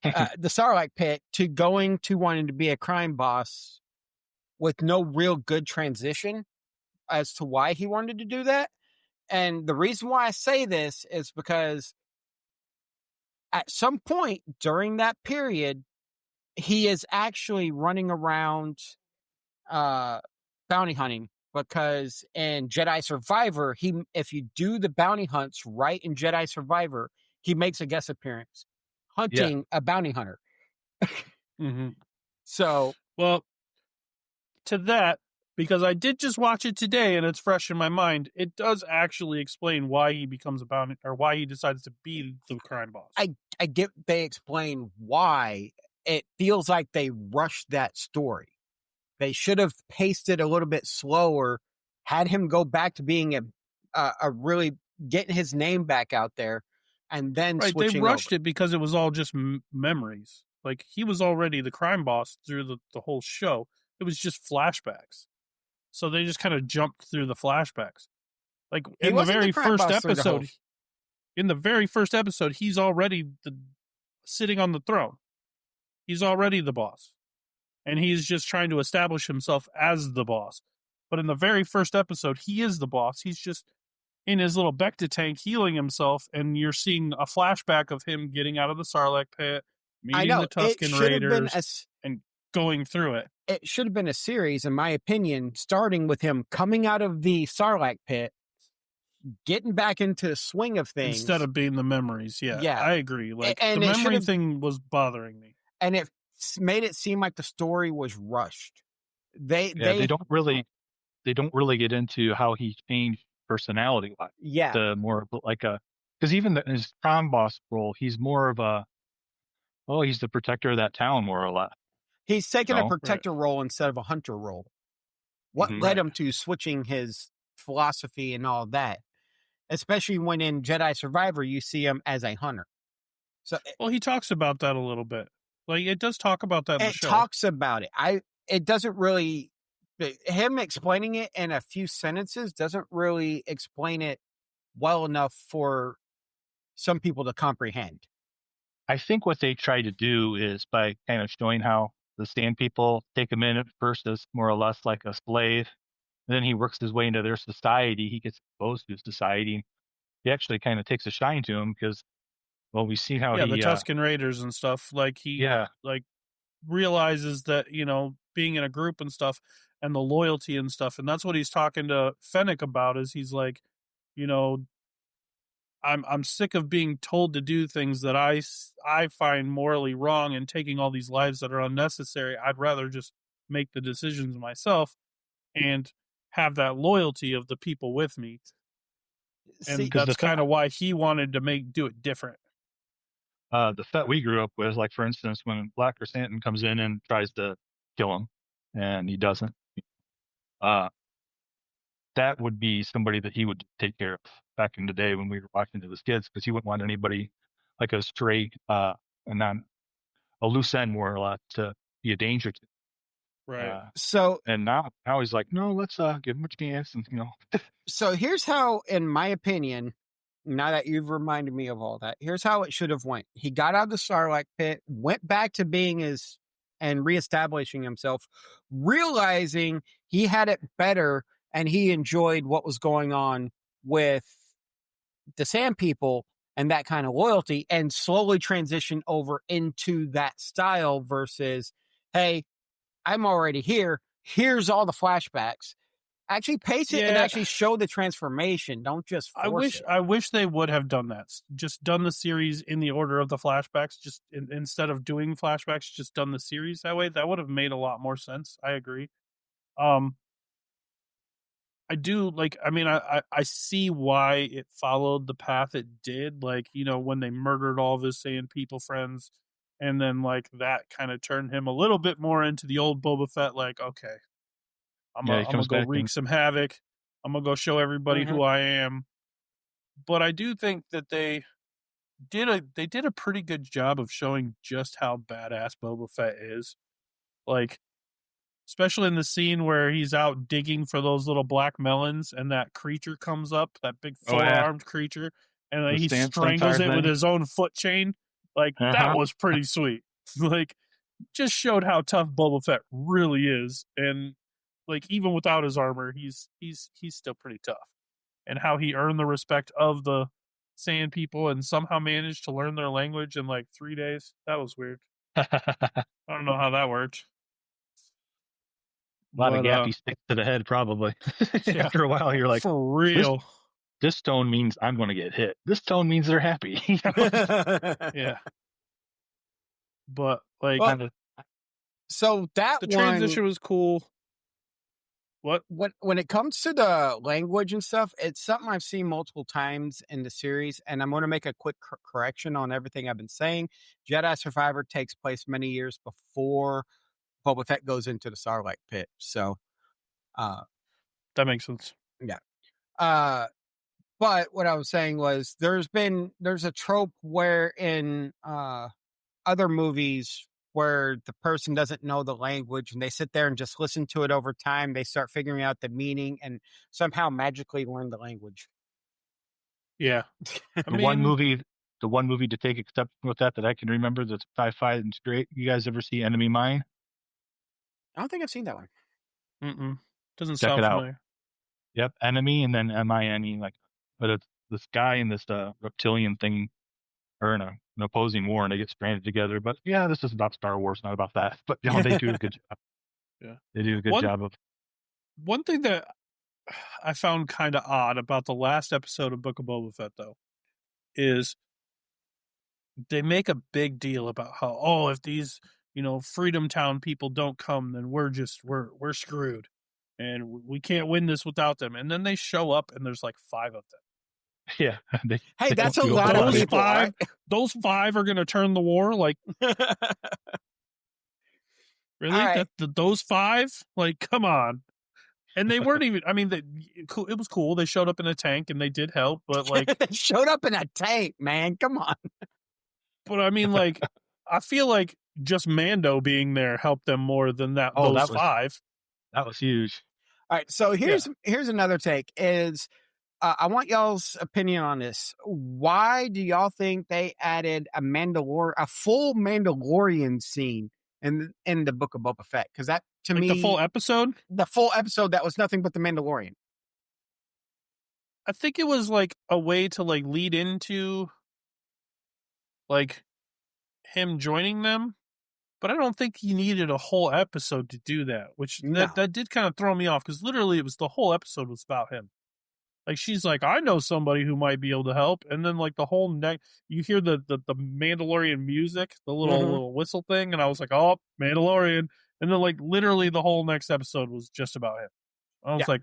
The Sarlacc pit to going to wanting to be a crime boss with no real good transition as to why he wanted to do that. And the reason why I say this is because at some point during that period, he is actually running around bounty hunting, because in Jedi Survivor, if you do the bounty hunts right in Jedi Survivor, he makes a guest appearance hunting a bounty hunter. So, well, to that, because I did just watch it today and it's fresh in my mind, it does actually explain why he becomes a bounty, or why he decides to be the crime boss. I get they explain why. It feels like they rushed that story. They should have paced it a little bit slower, had him go back to being a really getting his name back out there, and then switching They rushed over. it because it was all just memories. Like, he was already the crime boss through the whole show. It was just flashbacks. So they just kind of jumped through the flashbacks. Like, in the very first episode, he's already sitting on the throne. He's already the boss. And he's just trying to establish himself as the boss. But in the very first episode, he is the boss. He's just in his little Bacta tank healing himself, and you're seeing a flashback of him getting out of the Sarlacc pit, meeting the Tusken Raiders, and going through it. It should have been a series, in my opinion, starting with him coming out of the Sarlacc pit, getting back into the swing of things. Instead of being the memories. Yeah. I agree. Like, and the memory thing was bothering me. And it made it seem like the story was rushed. They don't really get into how he changed personality wise. Yeah. The more like because even in his crime boss role, he's more of he's the protector of that town, more or less. He's taken a protector role instead of a hunter role. What led him to switching his philosophy and all that? Especially when in Jedi Survivor, you see him as a hunter. So, well, he talks about that a little bit. Like, it does talk about that in the show. It talks about it. It doesn't really him explaining it in a few sentences doesn't really explain it well enough for some people to comprehend. I think what they try to do is by kind of showing how the Sand People take him in at first as more or less like a slave. And then he works his way into their society. He gets exposed to society. He actually kind of takes a shine to him because, well, we see how the he, Tusken Raiders and stuff. Like he like realizes that, you know, being in a group and stuff and the loyalty and stuff. And that's what he's talking to Fennec about is he's like, you know, I'm sick of being told to do things that I find morally wrong and taking all these lives that are unnecessary. I'd rather just make the decisions myself and have that loyalty of the people with me. And See, that's kind of why he wanted to do it different. The Fett we grew up with, like for instance, when Black Chrysanthemum comes in and tries to kill him, and he doesn't, that would be somebody that he would take care of back in the day when we were watching it as kids, because he wouldn't want anybody like a stray, a loose end more or less to be a danger to. Right. And now he's like, no, let's give him a chance, and you know. So here's how, in my opinion, now that you've reminded me of all that, here's how it should have went. He got out of the Sarlacc pit, went back to being and reestablishing himself, realizing he had it better and he enjoyed what was going on with the Sand People and that kind of loyalty, and slowly transition over into that style versus, hey, I'm already here. Here's all the flashbacks. Actually pace it and actually show the transformation. Don't just force it. I wish they would have done that. Just done the series in the order of the flashbacks. Just instead of doing flashbacks, just done the series that way. That would have made a lot more sense. I agree. I do like. I mean, I see why it followed the path it did. Like, you know, when they murdered all of his Sand People friends, and then like that kind of turned him a little bit more into the old Boba Fett. Like, okay. I'm gonna go wreak some havoc. I'm gonna go show everybody who I am. But I do think that they did a pretty good job of showing just how badass Boba Fett is. Like, especially in the scene where he's out digging for those little black melons and that creature comes up, that big four-armed creature, and he strangles it with his own foot chain. Like, that was pretty sweet. Like, just showed how tough Boba Fett really is. And like, even without his armor, he's still pretty tough. And how he earned the respect of the Sand People and somehow managed to learn their language in like 3 days. That was weird. I don't know how that worked. A lot of gappy sticks to the head, probably. After a while, you're like, for real. This tone means I'm going to get hit. This tone means they're happy. Yeah. But like, so that the transition was cool. When it comes to the language and stuff, it's something I've seen multiple times in the series, and I'm going to make a quick correction on everything I've been saying. Jedi Survivor takes place many years before Boba Fett goes into the Sarlacc pit, so that makes sense. Yeah. But what I was saying was there's a trope where in other movies where the person doesn't know the language and they sit there and just listen to it over time, they start figuring out the meaning and somehow magically learn the language. Yeah. The one movie to take exception with that I can remember that's sci-fi and great. You guys ever see Enemy Mine? I don't think I've seen that one. Doesn't Check sound it familiar. Out. Yep, Enemy and then M-I-N-E. Like, but it's this guy and this reptilian thing are in an opposing war and they get stranded together. But yeah, this is about Star Wars, not about that. But you know, they do a good job. Yeah, they do a good job of. One thing that I found kind of odd about the last episode of Book of Boba Fett, though, is they make a big deal about how, if these, you know, Freedom Town people don't come, then we're screwed, and we can't win this without them. And then they show up, and there's like 5 of them. Yeah. Hey, that's a lot of people. Those 5 are going to turn the war. Like, really? Right. Those 5? Like, come on. And they weren't even. I mean, it was cool. They showed up in a tank and they did help, but like they showed up in a tank, man. Come on. But I mean, like, I feel like just Mando being there helped them more than those 5. That was huge. All right, so here's another take is I want y'all's opinion on this. Why do y'all think they added a full Mandalorian scene in the Book of Boba Fett? Because that to Like me, the full episode? the full episode that was nothing but the Mandalorian. I think it was like a way to like lead into like him joining them, but I don't think he needed a whole episode to do that, which No. that did kind of throw me off because literally it was the whole episode was about him. Like she's like, I know somebody who might be able to help, and then like the whole you hear the Mandalorian music, the little whistle thing, and I was like, oh, Mandalorian, and then like literally the whole next episode was just about him. I was like,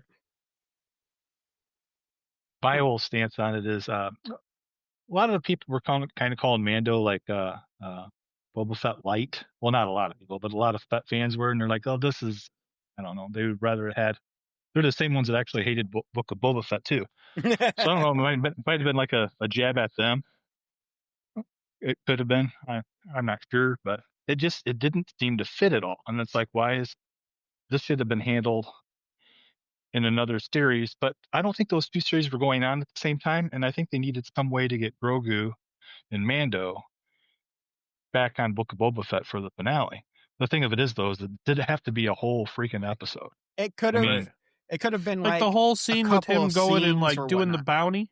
my whole stance on it is a lot of the people were kind of calling Mando like Boba Fett light. Well, not a lot of people, but a lot of Fett fans were, and they're like, oh, this is, I don't know, they would rather have had. They're the same ones that actually hated Book of Boba Fett too. So I don't know. It might have been like a jab at them. It could have been. I'm not sure, but it didn't seem to fit at all. And it's like, why is this should have been handled in another series? But I don't think those two series were going on at the same time, and I think they needed some way to get Grogu and Mando back on Book of Boba Fett for the finale. The thing of it is, though, is that did it have to be a whole freaking episode? It could have. It could have been like the whole scene with him going and like doing the bounty.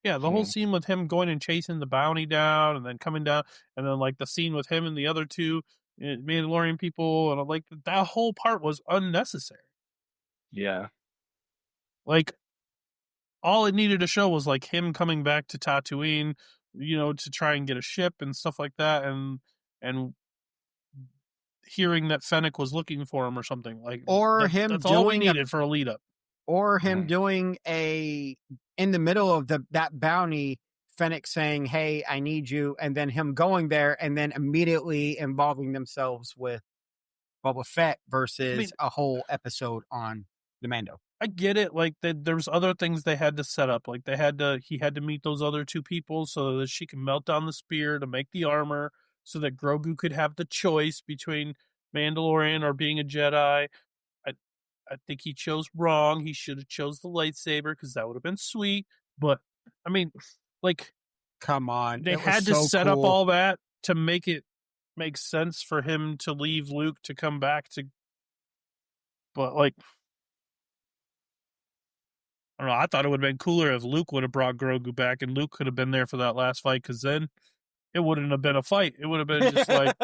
Yeah, the whole Mhm. scene with him going and chasing the bounty down and then coming down, and then like the scene with him and the other two Mandalorian people, and like that whole part was unnecessary. Yeah. Like all it needed to show was like him coming back to Tatooine, to try and get a ship and stuff like that, and hearing that Fennec was looking for him or something like, or him that's doing all we needed for a lead up, or him doing in the middle of that bounty, Fennec saying, "Hey, I need you," and then him going there and then immediately involving themselves with Boba Fett versus a whole episode on the Mando. I get it. Like there was other things they had to set up. Like he had to meet those other two people so that she can melt down the spear to make the armor, so that Grogu could have the choice between Mandalorian or being a Jedi. I think he chose wrong. He should have chose the lightsaber because that would have been sweet. But I mean, like, come on, they had to set up all that to make it make sense for him to leave Luke to come back to. But like, I don't know. I thought it would have been cooler if Luke would have brought Grogu back and Luke could have been there for that last fight, because then it wouldn't have been a fight. It would have been just like.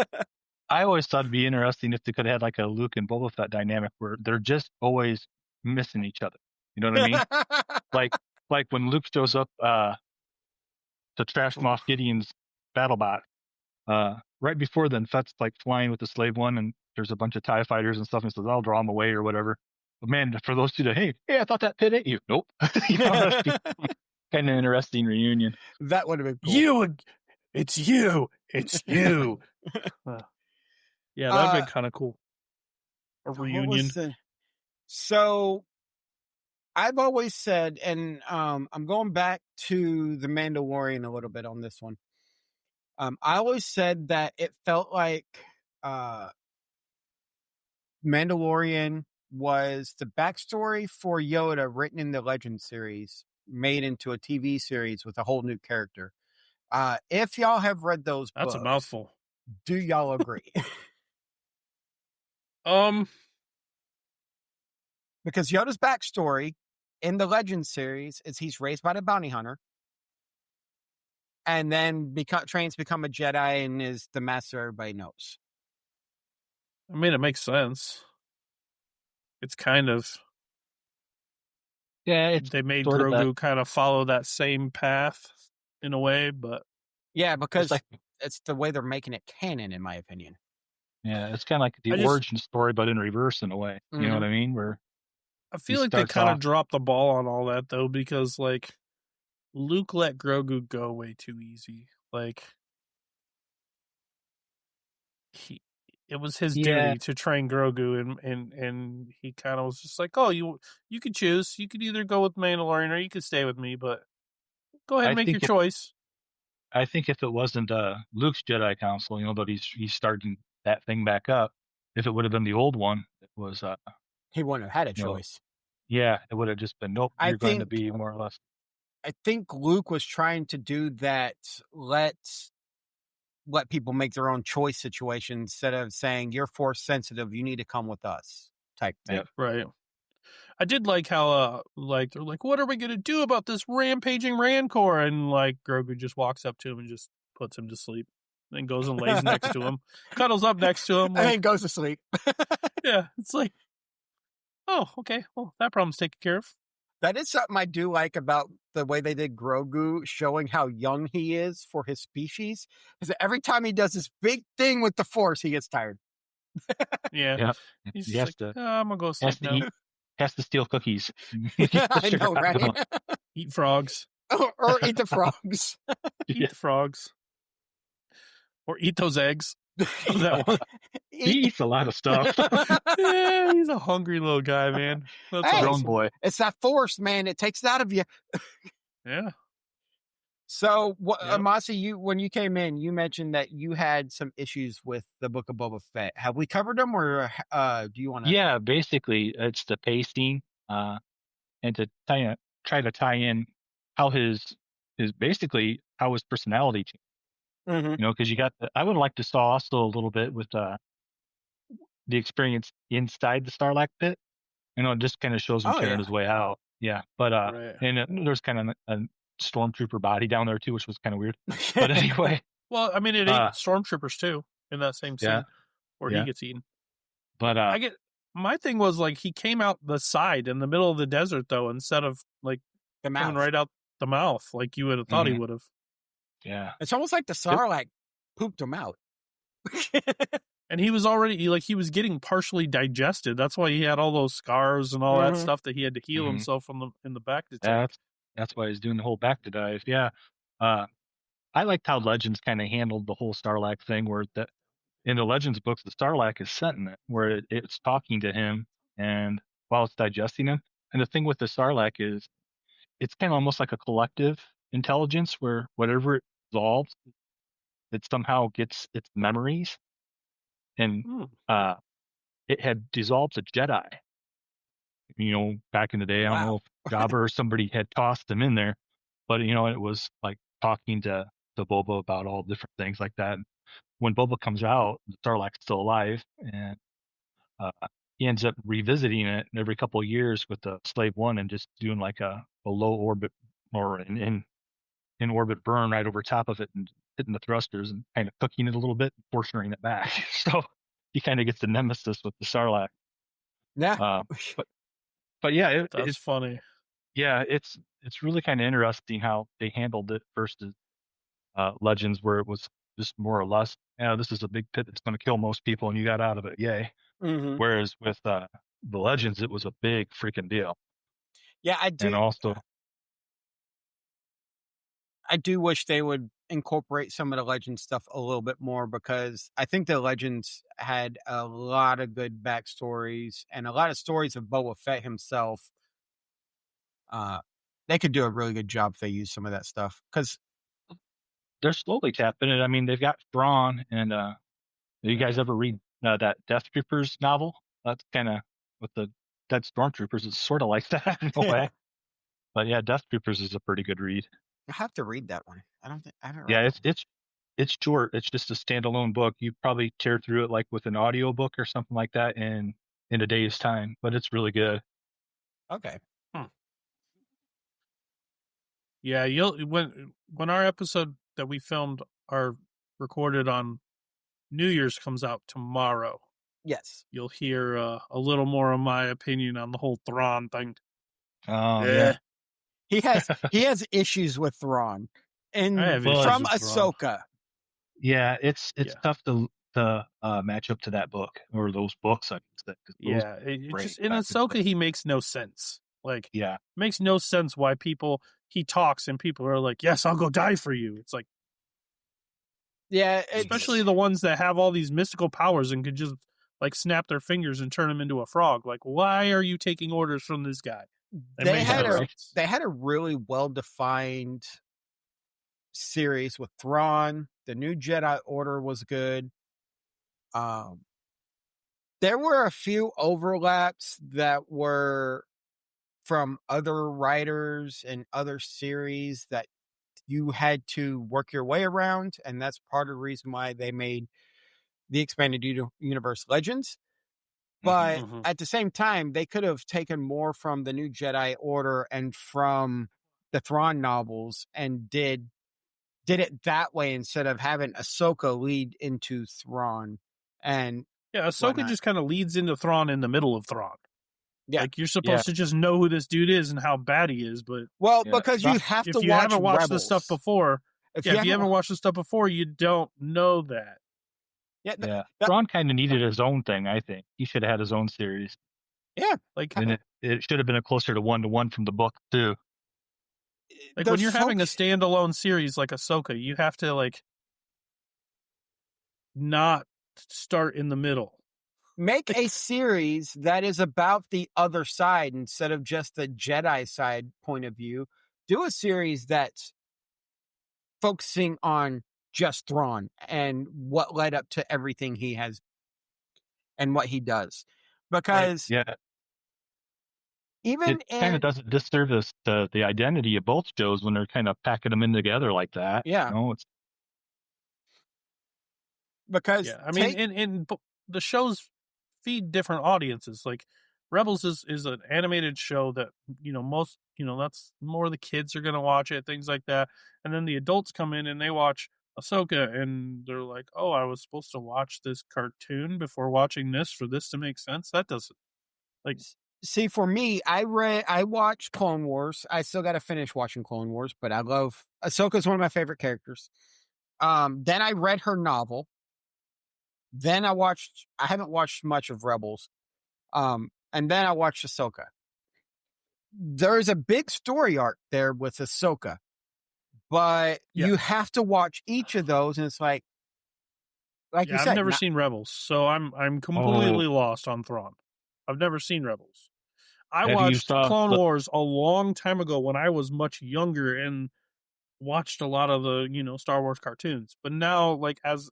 I always thought it'd be interesting if they could have had like a Luke and Boba Fett dynamic where they're just always missing each other. You know what I mean? like when Luke shows up to trash Moff Gideon's battle bot, right before then, Fett's like flying with the slave one, and there's a bunch of TIE fighters and stuff, and says, "I'll draw them away" or whatever. But man, for those two to, hey, I thought that pit hit you. Nope. Kind of interesting reunion. That would have been cool. It's you. Yeah, that'd been kind of cool. A reunion. So I've always said, and I'm going back to the Mandalorian a little bit on this one. I always said that it felt like Mandalorian was the backstory for Yoda written in the Legend series, made into a TV series with a whole new character. If y'all have read those books, that's a mouthful. Do y'all agree? Because Yoda's backstory in the Legend series is he's raised by the bounty hunter, and then trains to become a Jedi and is the master everybody knows. I mean, it makes sense. It's kind of they made Grogu kind of follow that same path in a way, but because it's the way they're making it canon, in my opinion. Yeah, it's kind of like the origin story, but in reverse in a way. Mm-hmm. You know what I mean? Where I feel like they kind of dropped the ball on all that, though, because like Luke let Grogu go way too easy. Like it was his duty to train Grogu, and he kind of was just like, "Oh, you could choose. You could either go with Mandalorian or you could stay with me, but go ahead and make your choice." I think if it wasn't Luke's Jedi Council, but he's starting that thing back up. If it would have been the old one, it was He wouldn't have had a You know, choice. yeah, it would have just been, nope, I you're going to think be more or less. I think Luke was trying to do that. Let people make their own choice situation instead of saying you're force sensitive. You need to come with us type thing. Yep. Right. I did like how like they're like, what are we gonna do about this rampaging Rancor? And like Grogu just walks up to him and just puts him to sleep. Then goes and lays next to him, cuddles up next to him. And Like, then goes to sleep. yeah, it's like, oh, okay, well, that problem's taken care of. That is something I do like about the way they did Grogu, showing how young he is for his species. Is that every time he does this big thing with the Force, he gets tired. Yeah, Yeah. he's He just has like, to, oh, I'm gonna go has sleep to now. eat, has to steal cookies. Get the I sugar know, out of right? them. Eat frogs. Or eat the frogs. Eat Yeah. the frogs. Or eat those eggs. That one. He eats a lot of stuff. Yeah, he's a hungry little guy, man. That's Hey, Grown awesome. boy. It's that Force, man. It takes it out of you. Yeah. So, Yep. Amasi, when you came in, you mentioned that you had some issues with the Book of Boba Fett. Have we covered them, or do you want to? Yeah, basically it's the pacing, and to try to tie in how his basically how his personality changed. Mm-hmm. You know, because you got I would like to saw also a little bit with the experience inside the Sarlacc pit. You know, it just kind of shows him Oh tearing yeah. his way out. Yeah, but Right. and there's kind of a stormtrooper body down there too, which was kind of weird. But anyway, Well, I mean, it ate uh, stormtroopers too in that same yeah, scene where he yeah, gets eaten. but I get my thing was like he came out the side in the middle of the desert though, instead of like The coming mouth. right out the mouth like you would have thought he Mhm. would have. yeah, It's almost like the Sarlacc pooped him out. And he was already he was getting partially digested. That's why he had all those scars and all that Mhm. stuff that he had to heal Mhm. himself from in the back to yeah, take. that's why he's doing the whole back to dive. Yeah, uh, I liked how Legends kind of handled the whole Sarlacc thing, where that in the Legends books, the Sarlacc is sentient, where it's talking to him and while it's digesting him. And the thing with the Sarlacc is it's kind of almost like a collective intelligence where whatever it dissolves, it somehow gets its memories. And Hmm. uh, it had dissolved a Jedi. You know, back in the day, I don't know if Jabba or somebody had tossed them in there, but you know, it was like talking to Boba about all different things like that. When Boba comes out, the Sarlacc's still alive, and uh, he ends up revisiting it every couple of years with the Slave One and just doing like a low orbit or in orbit burn right over top of it and hitting the thrusters and kind of cooking it a little bit, portioning it back. So he kind of gets the nemesis with the Sarlacc. Yeah. Uh, but but yeah, That's funny. it's really kind of interesting how they handled it versus Legends, where it was just more or less, yeah, this is a big pit that's going to kill most people, and you got out of it, yay. Mm-hmm. Whereas with the Legends, it was a big freaking deal. Yeah, And also, I do wish they would incorporate some of the Legends stuff a little bit more, because I think the Legends had a lot of good backstories and a lot of stories of Boba Fett himself. They could do a really good job if they use some of that stuff, because they're slowly tapping it. I mean, they've got Thrawn, and you guys ever read that Death Troopers novel? That's kind of with the dead stormtroopers. It's sort of like that in a way. But yeah, Death Troopers is a pretty good read. I have to read that one. I don't think I haven't read Yeah, that one. it's short. It's just a standalone book. You probably tear through it like with an audio book or something like that in a day's time. But it's really good. Okay. Yeah, when our episode that we filmed are recorded on New Year's comes out tomorrow, Yes. you'll hear a little more of my opinion on the whole Thrawn thing. Oh yeah. He has issues with Thrawn, and I have Well, issues from with Thrawn. Ahsoka. Yeah, it's Yeah. tough to match up to that book or those books. I guess that 'cause those Yeah, it great just in back in the Ahsoka day. he makes no sense. Like, Yeah, makes no sense why he talks and people are like, "Yes, I'll go die for you." It's like, Yeah, especially the ones that have all these mystical powers and could just like snap their fingers and turn him into a frog. Like, why are you taking orders from this guy? It they makes had no a sense. they had a really well defined series with Thrawn. The New Jedi Order was good. There were a few overlaps that were from other writers and other series that you had to work your way around, and that's part of the reason why they made the expanded universe Legends. But Mhm. at the same time, they could have taken more from the New Jedi Order and from the Thrawn novels and did it that way instead of having Ahsoka lead into Thrawn and Yeah, Ahsoka whatnot. just kind of leads into Thrawn in the middle of Thrawn. Yeah. Like, you're supposed to just know who this dude is and how bad he is, but Well, Yeah. because you have if to you watch haven't watched Rebels. this stuff before, if you haven't watched this stuff before, you don't know that. Yeah, Thrawn kind of needed his own thing. I think he should have had his own series. Yeah, Like, and it should have been a closer to 1-to-1 from the book too. Like, when you're having a standalone series like Ahsoka, you have to like not start in the middle. Make a series that is about the other side instead of just the Jedi side point of view. Do a series that's focusing on just Thrawn and what led up to everything he has and what he does. Because even it kind of does a disservice to the identity of both shows when they're kind of packing them in together like that. Yeah. It's because I mean, in the shows feed different audiences. Like, Rebels is an animated show that most that's more the kids are gonna watch it, things like that, and then the adults come in and they watch Ahsoka and they're like, oh, I was supposed to watch this cartoon before watching this for this to make sense. That doesn't see, for me, I watched Clone Wars. I still got to finish watching Clone Wars, but I love Ahsoka is one of my favorite characters. Then I read her novel. Then I haven't watched much of Rebels. And then I watched Ahsoka. There's a big story arc there with Ahsoka, but you have to watch each of those, and it's like you said, I've never seen Rebels, so I'm completely lost on Thrawn. I've never seen Rebels. I watched Clone Wars a long time ago when I was much younger and watched a lot of the Star Wars cartoons. But now, like, as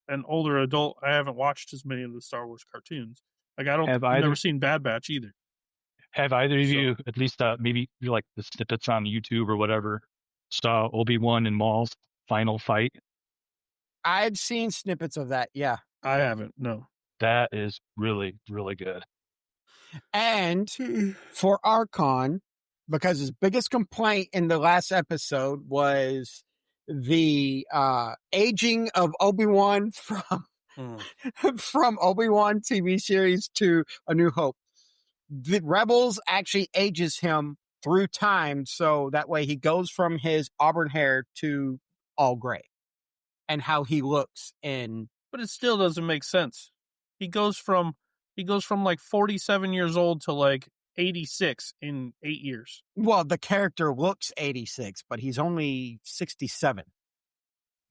an older adult, I haven't watched as many of the Star Wars cartoons. Like, I've never seen Bad Batch either. Have either of you, at least maybe you like the snippets on YouTube or whatever, saw Obi-Wan and Maul's final fight? I've seen snippets of that. Yeah, I haven't. No, that is really, really good. And for Archon, because his biggest complaint in the last episode was the aging of Obi-Wan from Obi-Wan TV series to A New Hope. The Rebels actually ages him through time, so that way he goes from his auburn hair to all gray, and how he looks in. But it still doesn't make sense. He goes from like 47 years old to like 86 in 8 years. Well, the character looks 86, but he's only 67.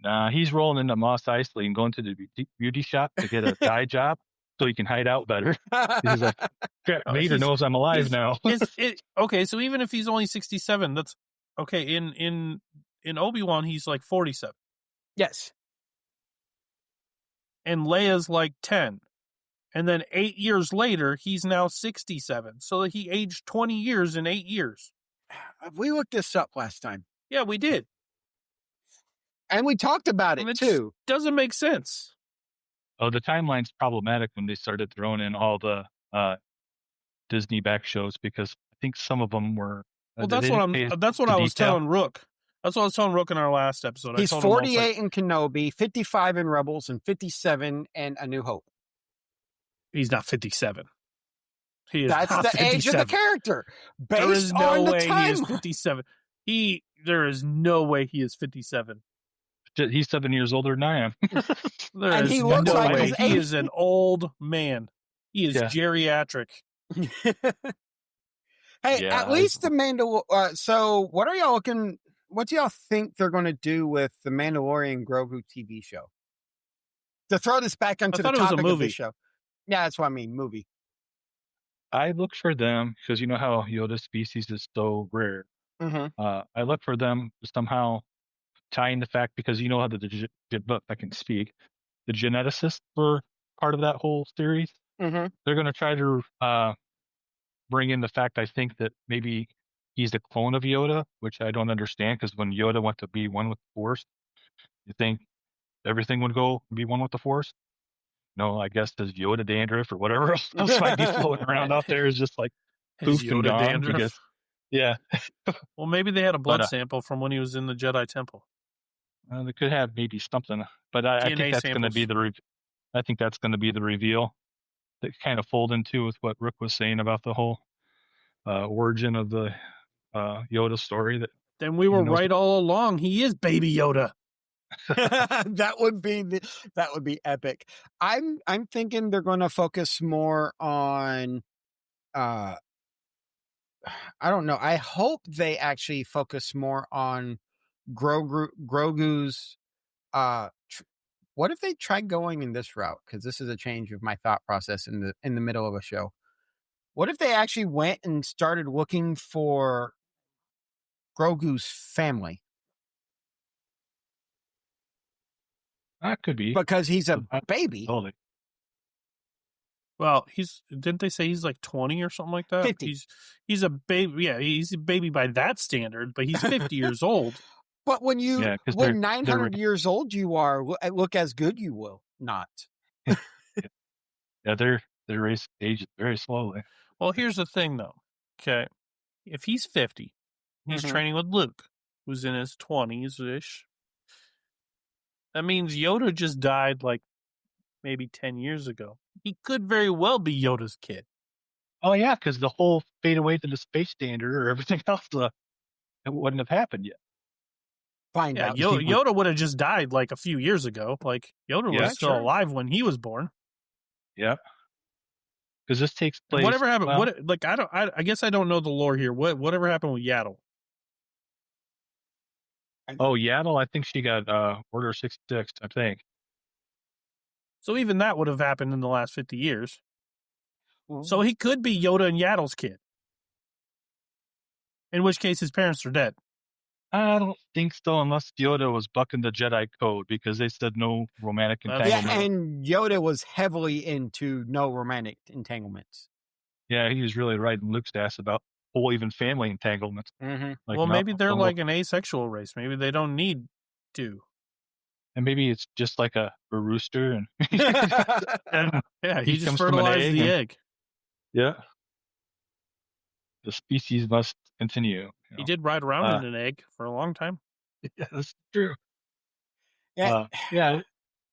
Nah, he's rolling into Mos Eisley and going to the beauty shop to get a dye job so he can hide out better. He's like, Vader knows I'm alive now. Okay, so even if he's only 67, that's okay. In Obi-Wan, he's like 47. Yes. And Leia's like 10. And then 8 years later, he's now 67. So he aged 20 years in 8 years. We looked this up last time. Yeah, we did. And we talked about it too. Doesn't make sense. Oh, the timeline's problematic when they started throwing in all the Disney back shows, because I think some of them were. Well, that's what I was telling Rook. That's what I was telling Rook in our last episode. He's 48 in Kenobi, 55 in Rebels, and 57 in A New Hope. He's not 57. That's the 57. Age of the character. There is no way he is 57. There is no way he is 57. He's 7 years older than I am. And he looks like his age. He is an old man. He is geriatric. Hey, at least the Mandalorian. So, what do y'all think they're going to do with the Mandalorian Grogu TV show? To throw this back onto the topic of the show. Yeah, that's what I mean, movie. I look for them, because you know how Yoda species is so rare. Mm-hmm. I look for them somehow tying the fact, because you know how I can speak. The geneticists were part of that whole series. Mm-hmm. They're going to try to bring in the fact, I think, that maybe he's a clone of Yoda, which I don't understand, because when Yoda went to be one with the Force, you think everything would go be one with the Force? No, I guess there's Yoda dandruff or whatever else might be floating around out there is just like His poof and Yoda gone dandruff. because, yeah. Well, maybe they had a blood But sample from when he was in the Jedi Temple. they could have maybe something, but I think DNA that's going to be samples. I think that's going to be the reveal that kind of fold into with what Rick was saying about the whole origin of the Yoda story. That Then we were right all along. He is Baby Yoda. that would be epic. I'm thinking they're going to focus more on I don't know. I hope they actually focus more on Grogu's what if they tried going in this route, cuz this is a change of my thought process in the middle of a show. What if they actually went and started looking for Grogu's family? That could be Because he's a baby. Totally. Well, didn't they say he's like 20 or something like that? 50. He's a baby. Yeah, he's a baby by that standard, but he's 50 years old. But when 900 years old you are, look as good you will not. Yeah, their race ages very slowly. Well, here's the thing, though. Okay, if he's 50, he's training with Luke, who's in his 20s-ish. That means Yoda just died like maybe 10 years ago. He could very well be Yoda's kid. Oh, yeah, because the whole fade away to the space standard or everything else, it wouldn't have happened yet. Find out. Yoda would have just died like a few years ago. Like, Yoda was still alive when he was born. Yeah. Because this takes place. Whatever happened? Well, I guess I don't know the lore here. Whatever happened with Yaddle? Oh, Yaddle, I think she got Order 66, I think. So even that would have happened in the last 50 years. So he could be Yoda and Yaddle's kid. In which case his parents are dead. I don't think so, unless Yoda was bucking the Jedi code, because they said no romantic entanglement. Yeah, and Yoda was heavily into no romantic entanglements. Yeah, he was really riding Luke's ass about whole even family entanglements. Mm-hmm. Like, well, maybe they're like an asexual race. Maybe they don't need to. And maybe it's just like a rooster, and, yeah, he just fertilized the egg. Yeah, the species must continue. He did ride around in an egg for a long time. Yeah, that's true. Yeah, yeah.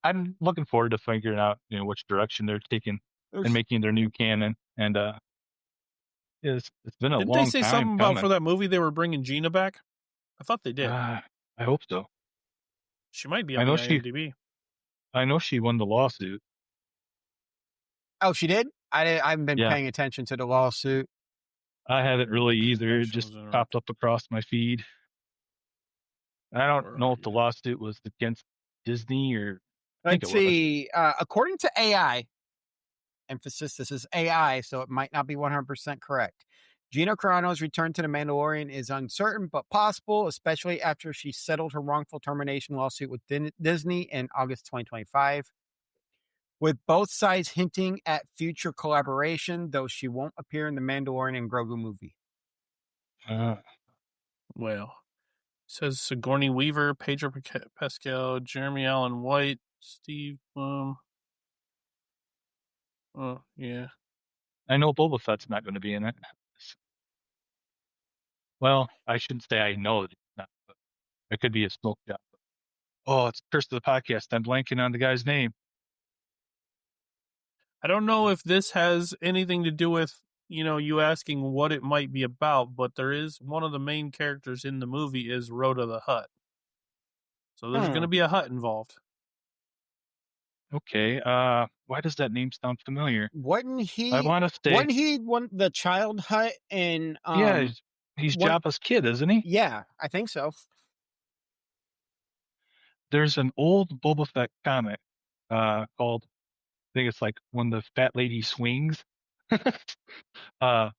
I'm looking forward to figuring out, which direction they're taking and making their new canon. And it's been a long time. Didn't they say something about for that movie they were bringing Gina back? I thought they did. I hope so. She might be on the IMDb. I know she won the lawsuit. Oh, she did? I haven't been paying attention to the lawsuit. I haven't really either. It just popped up across my feed. I don't know if the lawsuit was against Disney or. Let's see. According to AI, emphasis, this is AI, so it might not be 100% correct. Gina Carano's return to The Mandalorian is uncertain but possible, especially after she settled her wrongful termination lawsuit with Disney in August 2025. With both sides hinting at future collaboration, though she won't appear in the Mandalorian and Grogu movie. Well, it says Sigourney Weaver, Pedro Pascal, Jeremy Allen White, Steve Blum. Oh, yeah. I know Boba Fett's not going to be in it. Well, I shouldn't say I know that it's not, but it could be a smoke job. Oh, it's Curse of the Podcast. I'm blanking on the guy's name. I don't know if this has anything to do with, you asking what it might be about, but there is one of the main characters in the movie is Rhoda the Hutt. So there's going to be a Hutt involved. Okay. Why does that name sound familiar? Wasn't he? I want to say. Wasn't he the child Hutt in? Yeah, he's Jabba's kid, isn't he? Yeah, I think so. There's an old Boba Fett comic called, I think it's like When the Fat Lady Swings. I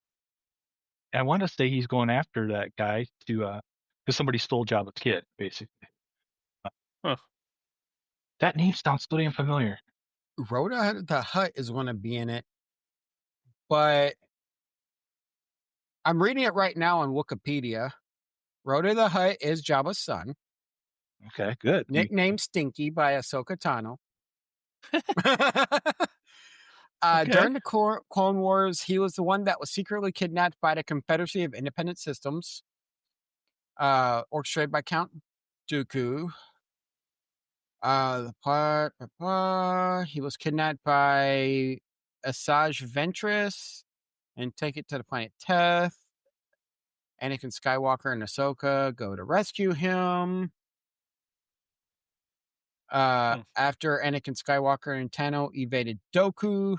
want to say he's going after that guy because somebody stole Jabba's kid, basically. That name sounds so damn familiar. Rhoda the Hutt is going to be in it. but I'm reading it right now on Wikipedia. Rhoda the Hutt is Jabba's son, Okay, good. nicknamed Stinky by Ahsoka Tano. Okay. During the Clone Wars, he was the one that was secretly kidnapped by the Confederacy of Independent Systems, orchestrated by Count Dooku. He was kidnapped by Asajj Ventress and taken to the planet Teth. Anakin Skywalker and Ahsoka go to rescue him. After Anakin Skywalker and Tano evaded Dooku,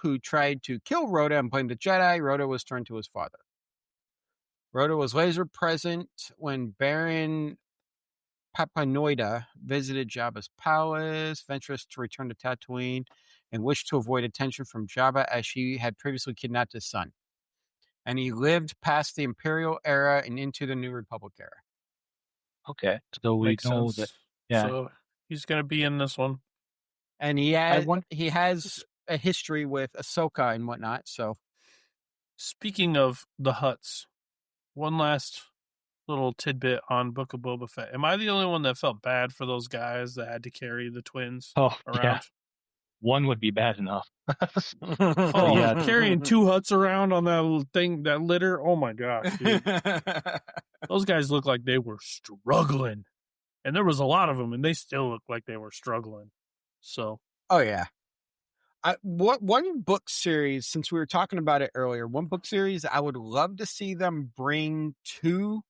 who tried to kill Rhoda and blamed the Jedi, Rhoda was turned to his father. Rhoda was laser present when Baron Papanoida visited Jabba's palace, Ventress to return to Tatooine, and wished to avoid attention from Jabba as she had previously kidnapped his son. And he lived past the Imperial era and into the New Republic era. Okay, so we Makes know sense. that. Yeah. So he's going to be in this one. And he has a history with Ahsoka and whatnot. So, speaking of the Hutts, one last little tidbit on Book of Boba Fett. Am I the only one that felt bad for those guys that had to carry the twins around? Yeah. One would be bad enough. Yeah, carrying 2 Hutts around on that thing, that litter. Oh my gosh, dude. Those guys look like they were struggling. And there was a lot of them, and they still look like they were struggling. So, oh yeah. One book series, since we were talking about it earlier, one book series I would love to see them bring to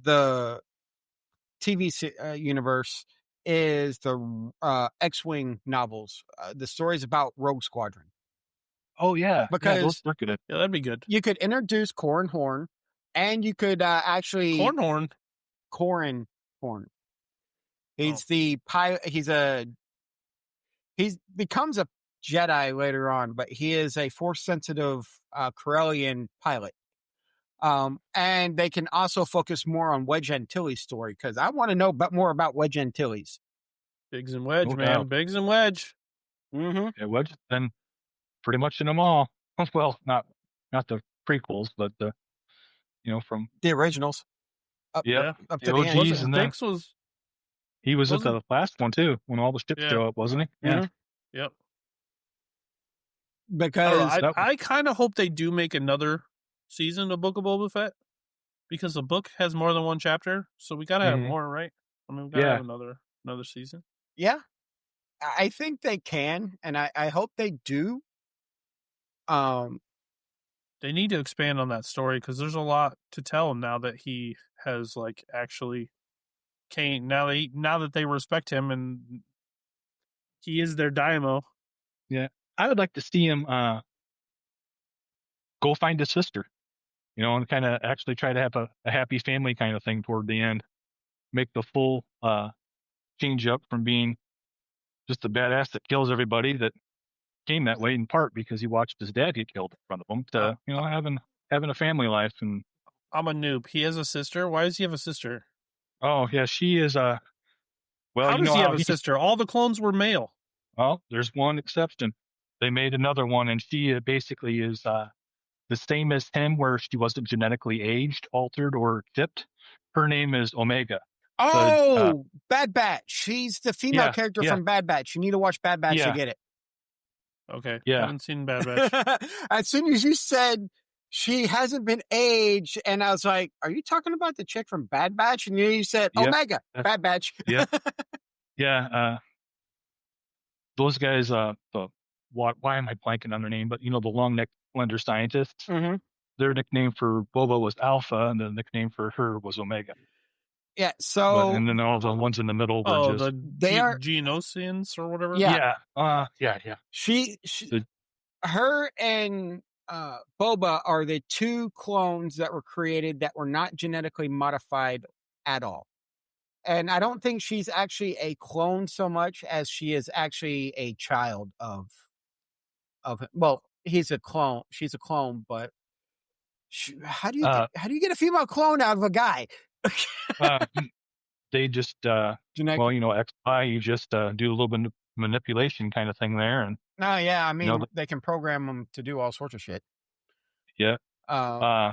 the TV universe is the X-Wing novels, the stories about Rogue Squadron. Oh yeah, because those look good. Yeah, that'd be good. You could introduce Corran Horn, and you could actually Corran Horn. He's the pilot. He becomes a Jedi later on, but he is a Force-sensitive Corellian pilot. And they can also focus more on Wedge Antilles' story, because I want to know more about Wedge Antilles. Biggs and Wedge, man. Biggs and Wedge. Mm-hmm. Yeah, Wedge has been pretty much in them all. Well, not the prequels, but from the originals. Up to the OGs, and Biggs he was at the last one too, when all the ships show up, wasn't he? Mm-hmm. Yeah. Yep. Because I kind of hope they do make another season of Book of Boba Fett, because the book has more than one chapter, so we gotta have more, right? I mean, we gotta have another season. Yeah, I think they can, and I hope they do. They need to expand on that story, because there's a lot to tell now that he has actually came. Now that they respect him and he is their daimyo. Yeah, I would like to see him go find his sister, and kind of actually try to have a happy family kind of thing toward the end. Make the full change up from being just a badass that kills everybody, that came that way in part because he watched his dad get killed in front of him, to having a family life. And I'm a noob. He has a sister. Why does he have a sister? Oh yeah, she is well. How does he have a sister? All the clones were male. Well, there's one exception. They made another one, and she basically is the same as him, where she wasn't genetically aged, altered, or chipped. Her name is Omega. Oh, Bad Batch. She's the female character from Bad Batch. You need to watch Bad Batch to get it. Okay. Yeah. I haven't seen Bad Batch. As soon as you said she hasn't been aged, and I was like, are you talking about the chick from Bad Batch? And you said, Omega, Bad Batch. Yeah. Yeah. Those guys, why am I blanking on their name? But, the long neck slender scientists, their nickname for Boba was Alpha, and the nickname for her was Omega. Yeah, so... and then all the ones in the middle were just... they are Geonosians or whatever? Yeah. Yeah. Her and Boba are the 2 clones that were created that were not genetically modified at all. And I don't think she's actually a clone so much as she is actually a child of well, he's a clone. She's a clone, but how do you get a female clone out of a guy? They just XY, you just do a little bit manipulation kind of thing there, and No, yeah, I mean, know, they can program them to do all sorts of shit. yeah. Uh,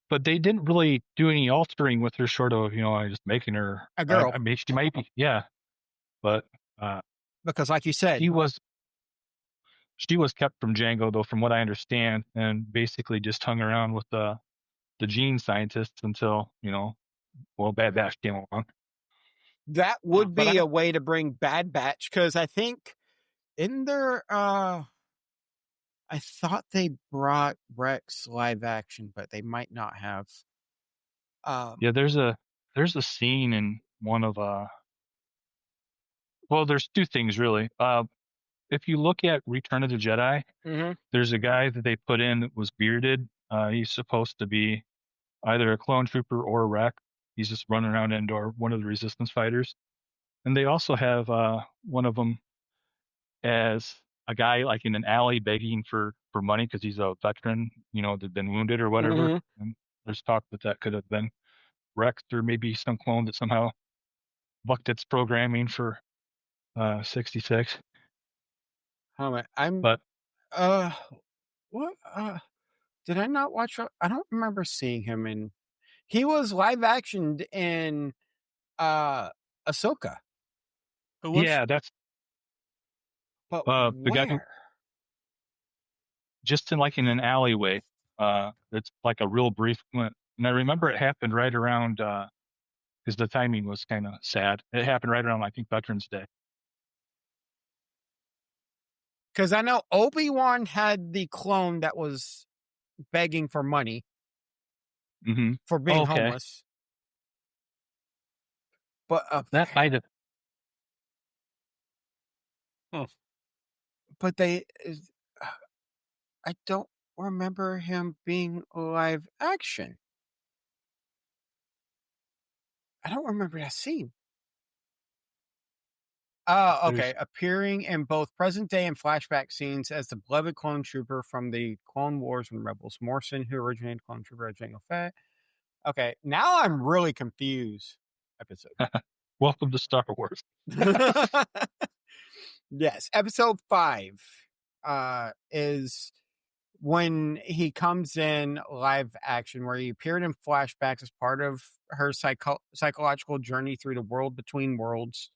But they didn't really do any altering with her, short of just making her a girl, I mean, she might be, yeah, but because like you said, she was kept from Django, though, from what I understand, and basically just hung around with the gene scientists until Bad Batch came along. that would But be a way to bring Bad Batch, because I think in their I thought they brought Rex live action, but they might not have. Yeah, there's a scene in one of well, there's two things really. If you look at Return of the Jedi, Mm-hmm. there's a guy that they put in that was bearded. He's supposed to be either a clone trooper or a Rex. He's just running around Endor, one of the Resistance fighters. And they also have one of them as a guy like in an alley begging for money because he's a veteran, that'd been wounded or whatever. Mm-hmm. And there's talk that could have been Rex or maybe some clone that somehow bucked its programming for 66. I'm But what did I not watch? I don't remember seeing him in. He was live actioned in Ahsoka. Who was? yeah, that's But the guy who where? just in an alleyway. It's like a real brief glint. And I remember it happened right around because the timing was kind of sad. It happened right around, I think, Veterans Day. Because I know Obi-Wan had the clone that was begging for money Mm-hmm. for being Okay. homeless. But That might have. but I don't remember him being live action. I don't remember that scene. Okay. Appearing in both present day and flashback scenes as the beloved clone trooper from the Clone Wars and Rebels, Morrison, who originated Clone Trooper at Jango Fett. Okay, now I'm really confused. Episode. Welcome to Star Wars. Yes, episode 5 is when he comes in live action, where he appeared in flashbacks as part of her psychological journey through the world between worlds.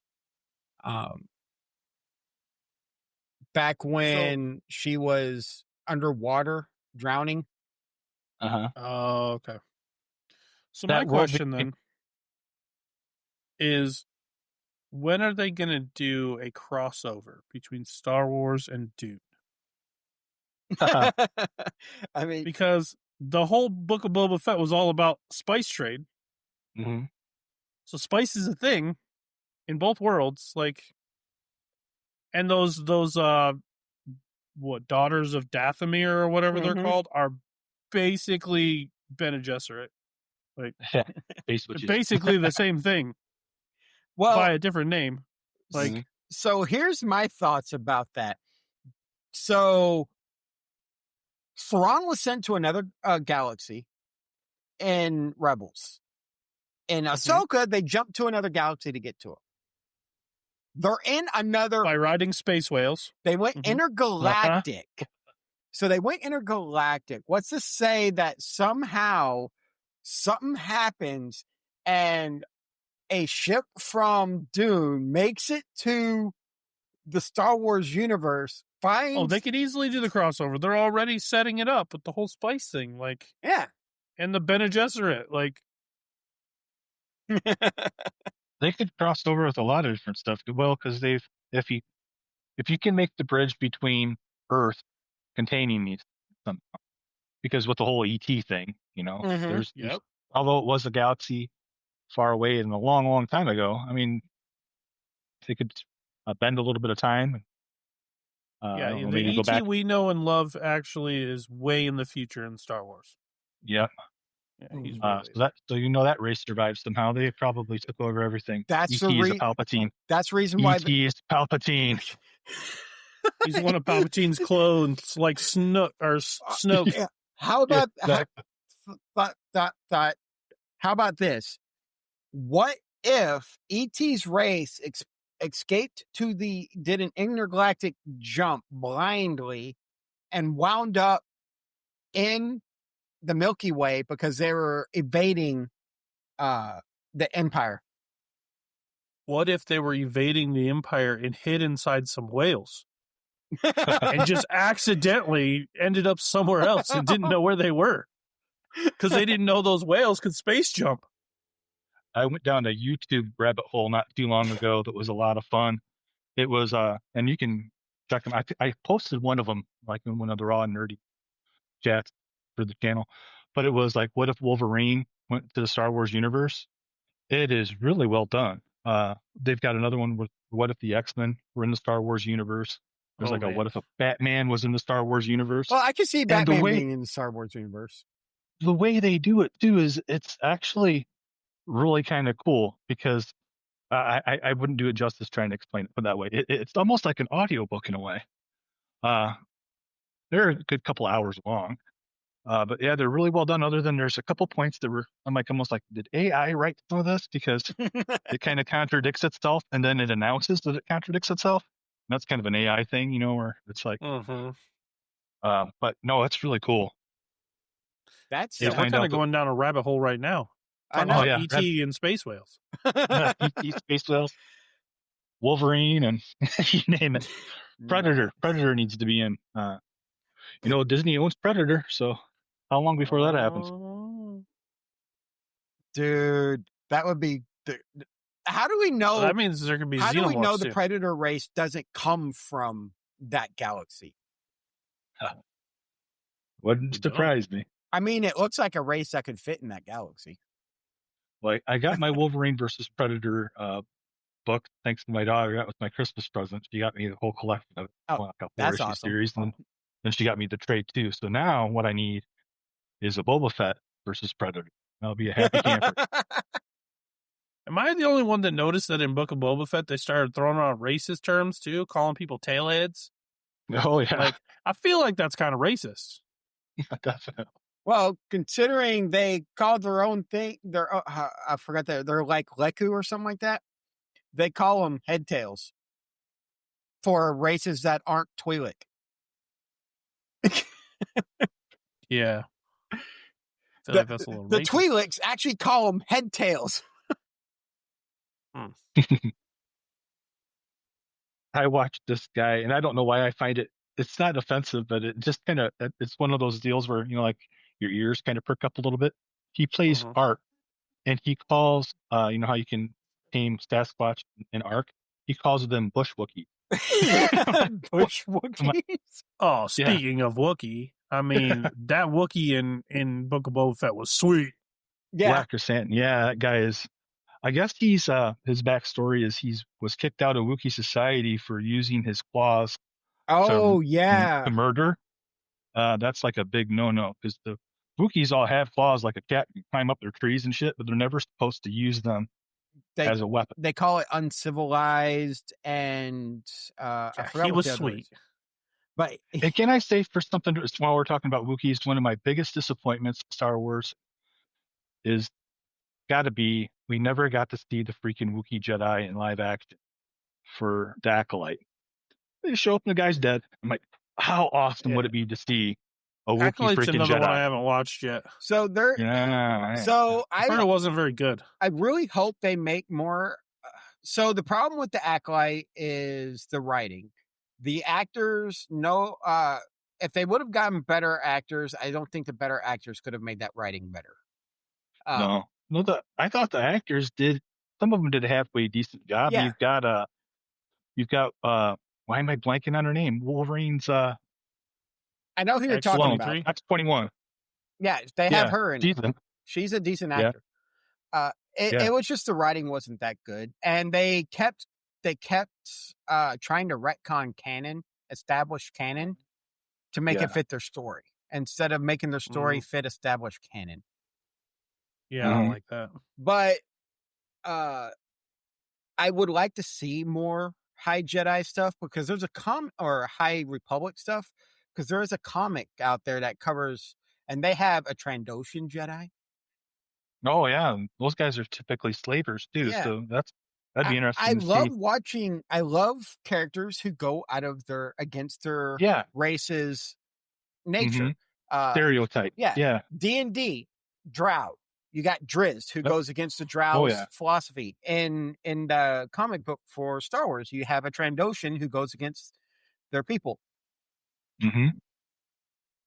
Back when she was underwater drowning. Uh-huh. Oh, okay. So That my question then is, when are they going to do a crossover between Star Wars and Dune? I mean, Because the whole Book of Boba Fett was all about spice trade. Mm-hmm. So spice is a thing in both worlds, and those what, Daughters of Dathomir or whatever they're called are basically Bene Gesserit. Basically the same thing. well, by a different name. So here's my thoughts about that. So Thrawn was sent to another galaxy in Rebels. In Ahsoka, they jumped to another galaxy to get to it. They're in another... by riding space whales. They went intergalactic. So they went intergalactic. What's to say that somehow something happens and a ship from Dune makes it to the Star Wars universe, finds... they could easily do the crossover. They're already setting it up with the whole spice thing, yeah. And the Bene Gesserit, They could cross over with a lot of different stuff. Well, because if you can make the bridge between Earth containing these, because with the whole ET thing, there's although it was a galaxy far away and a long, long time ago, I mean, they could bend a little bit of time. The ET we know and love actually is way in the future in Star Wars. Yeah. He's so that race survived somehow. They probably took over everything. That's ET is a Palpatine. That's the reason why ET is Palpatine. He's one of Palpatine's clones, like Snoke. Yeah. How about how about this? What if ET's race did an intergalactic jump blindly and wound up in the Milky Way because they were evading the Empire. What if they were evading the Empire and hid inside some whales and just accidentally ended up somewhere else and didn't know where they were because they didn't know those whales could space jump? I went down a YouTube rabbit hole not too long ago that was a lot of fun. It was, and you can check them. I posted one of them, like in one of the raw and nerdy chats for the channel, but it was like, what if Wolverine went to the Star Wars universe? It is really well done. They've got another one with what if the X-Men were in the Star Wars universe? There's a what if a Batman was in the Star Wars universe? Well, I can see Batman being in the Star Wars universe. The way they do it too is it's actually really kind of cool because I wouldn't do it justice trying to explain it that way. It's almost like an audiobook in a way. They're a good couple hours long. But yeah, they're really well done. Other than there's a couple points that were, I'm like, almost like, did AI write some of this? Because it kind of contradicts itself and then it announces that it contradicts itself. And that's kind of an AI thing, you know, where it's like, but no, it's really cool. We're kind of going down a rabbit hole right now. I know. E.T. and space whales. E.T. space whales, Wolverine, and you name it. Predator. Predator needs to be in. You know, Disney owns Predator, so how long before that happens? Dude, that would be. How do we know? Well, that means there could be. How do we know the too. Predator race doesn't come from that galaxy? Wouldn't surprise me. I mean, it looks like a race that could fit in that galaxy. Like, I got my Wolverine versus Predator book thanks to my daughter. That was my Christmas present. She got me the whole collection of that's awesome. Series, and then she got me the trade too. So now what I need is a Boba Fett versus Predator. I'll be a happy camper. Am I the only one that noticed that in Book of Boba Fett they started throwing around racist terms too, calling people tailheads? Oh yeah, like I feel like that's kind of racist. Yeah, definitely. Well, considering they called their own thing, I forgot that they're like Leku or something like that. They call them headtails for races that aren't Twi'lek. Yeah. I feel like that's a little the racist. Twi'leks actually call them headtails. I watched this guy, and I don't know why I find it's not offensive, but it just kind of, it's one of those deals where, you know, like your ears kind of perk up a little bit. He plays Ark, and he calls, you know how you can tame Sasquatch in Ark? He calls them Bush Wookiee. Bush Wookiees? Oh, speaking of Wookiee, I mean, that Wookiee in Book of Boba Fett was sweet. Yeah. Black Chrysanthemum. Yeah, that guy is, I guess he's, his backstory is was kicked out of Wookiee society for using his claws to murder. That's like a big no-no, because the Wookiees all have claws like a cat, can climb up their trees and shit, but they're never supposed to use them as a weapon. They call it uncivilized, and I forgot he what was the other sweet. But and can I say for something, while we're talking about Wookiees, one of my biggest disappointments in Star Wars is got to be we never got to see the freaking Wookiee Jedi in live action for the Acolyte. They show up and the guy's dead. I'm like, how awesome would it be to see a Wookiee Acolyte's freaking another Jedi? one I haven't watched yet. So there, so I heard it wasn't very good. I really hope they make more. So the problem with the Acolyte is the writing. The actors, if they would have gotten better actors, I don't think the better actors could have made that writing better. No, I thought the actors did. Some of them did a halfway decent job. Yeah. You've got why am I blanking on her name? Wolverine's I know who you're talking about. X-21. Yeah, they have her in it. She's a decent actor. It was just the writing wasn't that good, and they kept trying to retcon canon, establish canon, to make it fit their story instead of making their story fit established canon. Yeah, I don't like that. But I would like to see more High Jedi stuff, because there's or High Republic stuff, because there is a comic out there that covers, and they have a Trandoshan Jedi. Oh yeah, those guys are typically slavers too. Yeah. So that's That'd be I interesting to love see. watching. I love characters who go out of against their Yeah. race's nature. Stereotype. Yeah. Yeah. D&D, Drow. You got Drizzt who Yep. goes against the Drow's yeah. philosophy. In the comic book for Star Wars, you have a Trandoshan who goes against their people. Mm-hmm.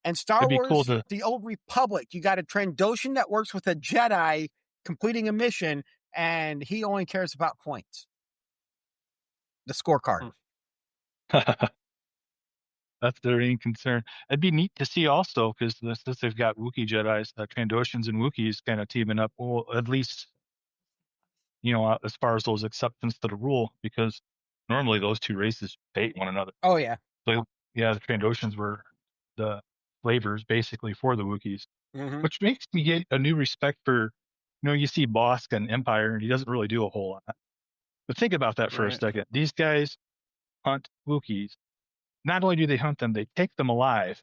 And Star It'd be Wars, cool to. the Old Republic, you got a Trandoshan that works with a Jedi completing a mission, and he only cares about points. The scorecard. That's their main concern. It'd be neat to see also, because since they've got Wookiee Jedis, Trandoshans and Wookiees kind of teaming up, well, at least, as far as those exceptions to the rule, because normally those two races hate one another. Oh, yeah. So, yeah, the Trandoshans were the flavors basically for the Wookiees, which makes me get a new respect for, you see Bosk and Empire, and he doesn't really do a whole lot. But think about that for a second. These guys hunt Wookiees. Not only do they hunt them, they take them alive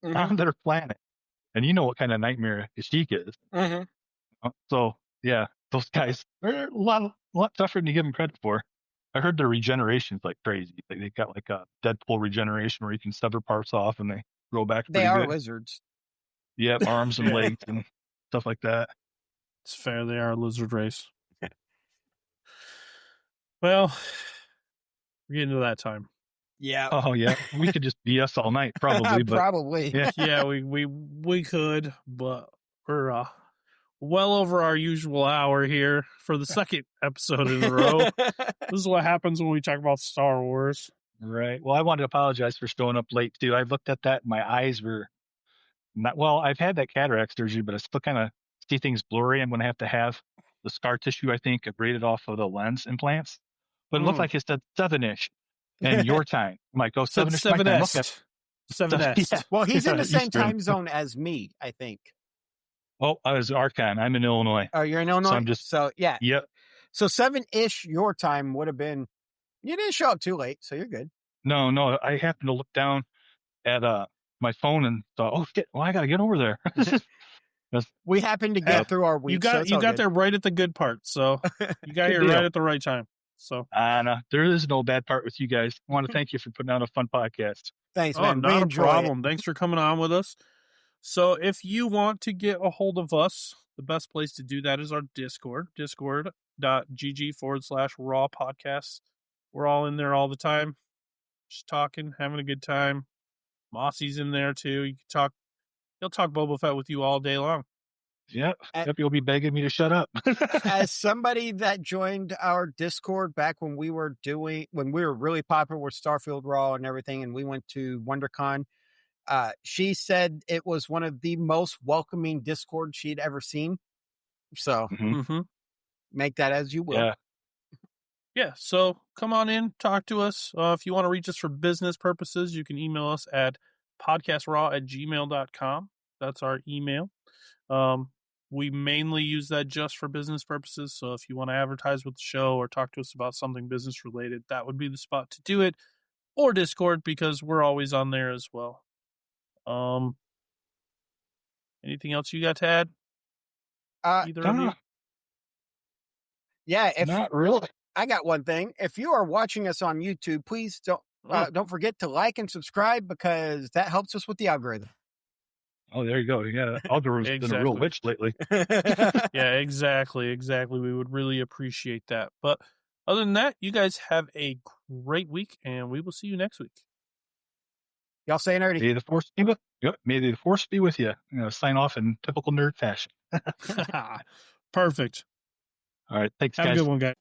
on their planet. And you know what kind of nightmare Kashyyyk is. So, yeah, those guys, they're a lot tougher than you give them credit for. I heard their regeneration's like crazy. Like they got like a Deadpool regeneration where you can sever parts off and they grow back pretty They are good. lizards. Yep, arms and legs and stuff like that. It's fair. They are a lizard race. Well, we're getting to that time. Yeah. Oh, yeah. We could just BS all night, probably. But Probably. Yeah, we could, but we're well over our usual hour here for the second episode in a row. This is what happens when we talk about Star Wars. Right. Well, I wanted to apologize for showing up late, too. I looked at that and my eyes were not, well, I've had that cataract surgery, but I still kind of see things blurry. I'm going to have the scar tissue, I think, abraded off of the lens implants. But it looked like it said 7-ish. And your time. I'm like, oh, 7-ish. 7S. 7S. Yeah. Well, he's in the same Eastern time zone as me, I think. Oh, I was Archon. I'm in Illinois. Oh, you're in Illinois? Yeah. Yep. So 7-ish your time would have been, you didn't show up too late, so you're good. No. I happened to look down at my phone and thought, oh, shit, well, I got to get over there. We happened to get through our week. You got there right at the good part, so you got here right at the right time. So no, there is no bad part with you guys. I want to thank you for putting out a fun podcast. Thanks, man. Not a problem. Thanks for coming on with us. So if you want to get a hold of us, the best place to do that is our Discord, discord.gg/raw podcasts. We're all in there all the time, just talking, having a good time. Mossy's in there too. You can talk. He'll talk Boba Fett with you all day long. Yep. You'll be begging me to shut up. As somebody that joined our Discord back when we were really popular with Starfield Raw and everything, and we went to WonderCon, she said it was one of the most welcoming Discord she'd ever seen. So make that as you will. Yeah. So come on in, talk to us. If you want to reach us for business purposes, you can email us at podcastraw@gmail.com. That's our email. We mainly use that just for business purposes. So if you want to advertise with the show or talk to us about something business related, that would be the spot to do it. Or Discord, because we're always on there as well. Anything else you got to add? Either of you? Yeah, not really. I got one thing. If you are watching us on YouTube, please don't forget to like and subscribe, because that helps us with the algorithm. Oh, there you go. Yeah, algorithm's been a real witch lately. Yeah, exactly. We would really appreciate that. But other than that, you guys have a great week, and we will see you next week. Y'all stay nerdy. May the force be with you. May the force be with you. I'm going to sign off in typical nerd fashion. Perfect. All right. Thanks, guys. Have a good one, guys.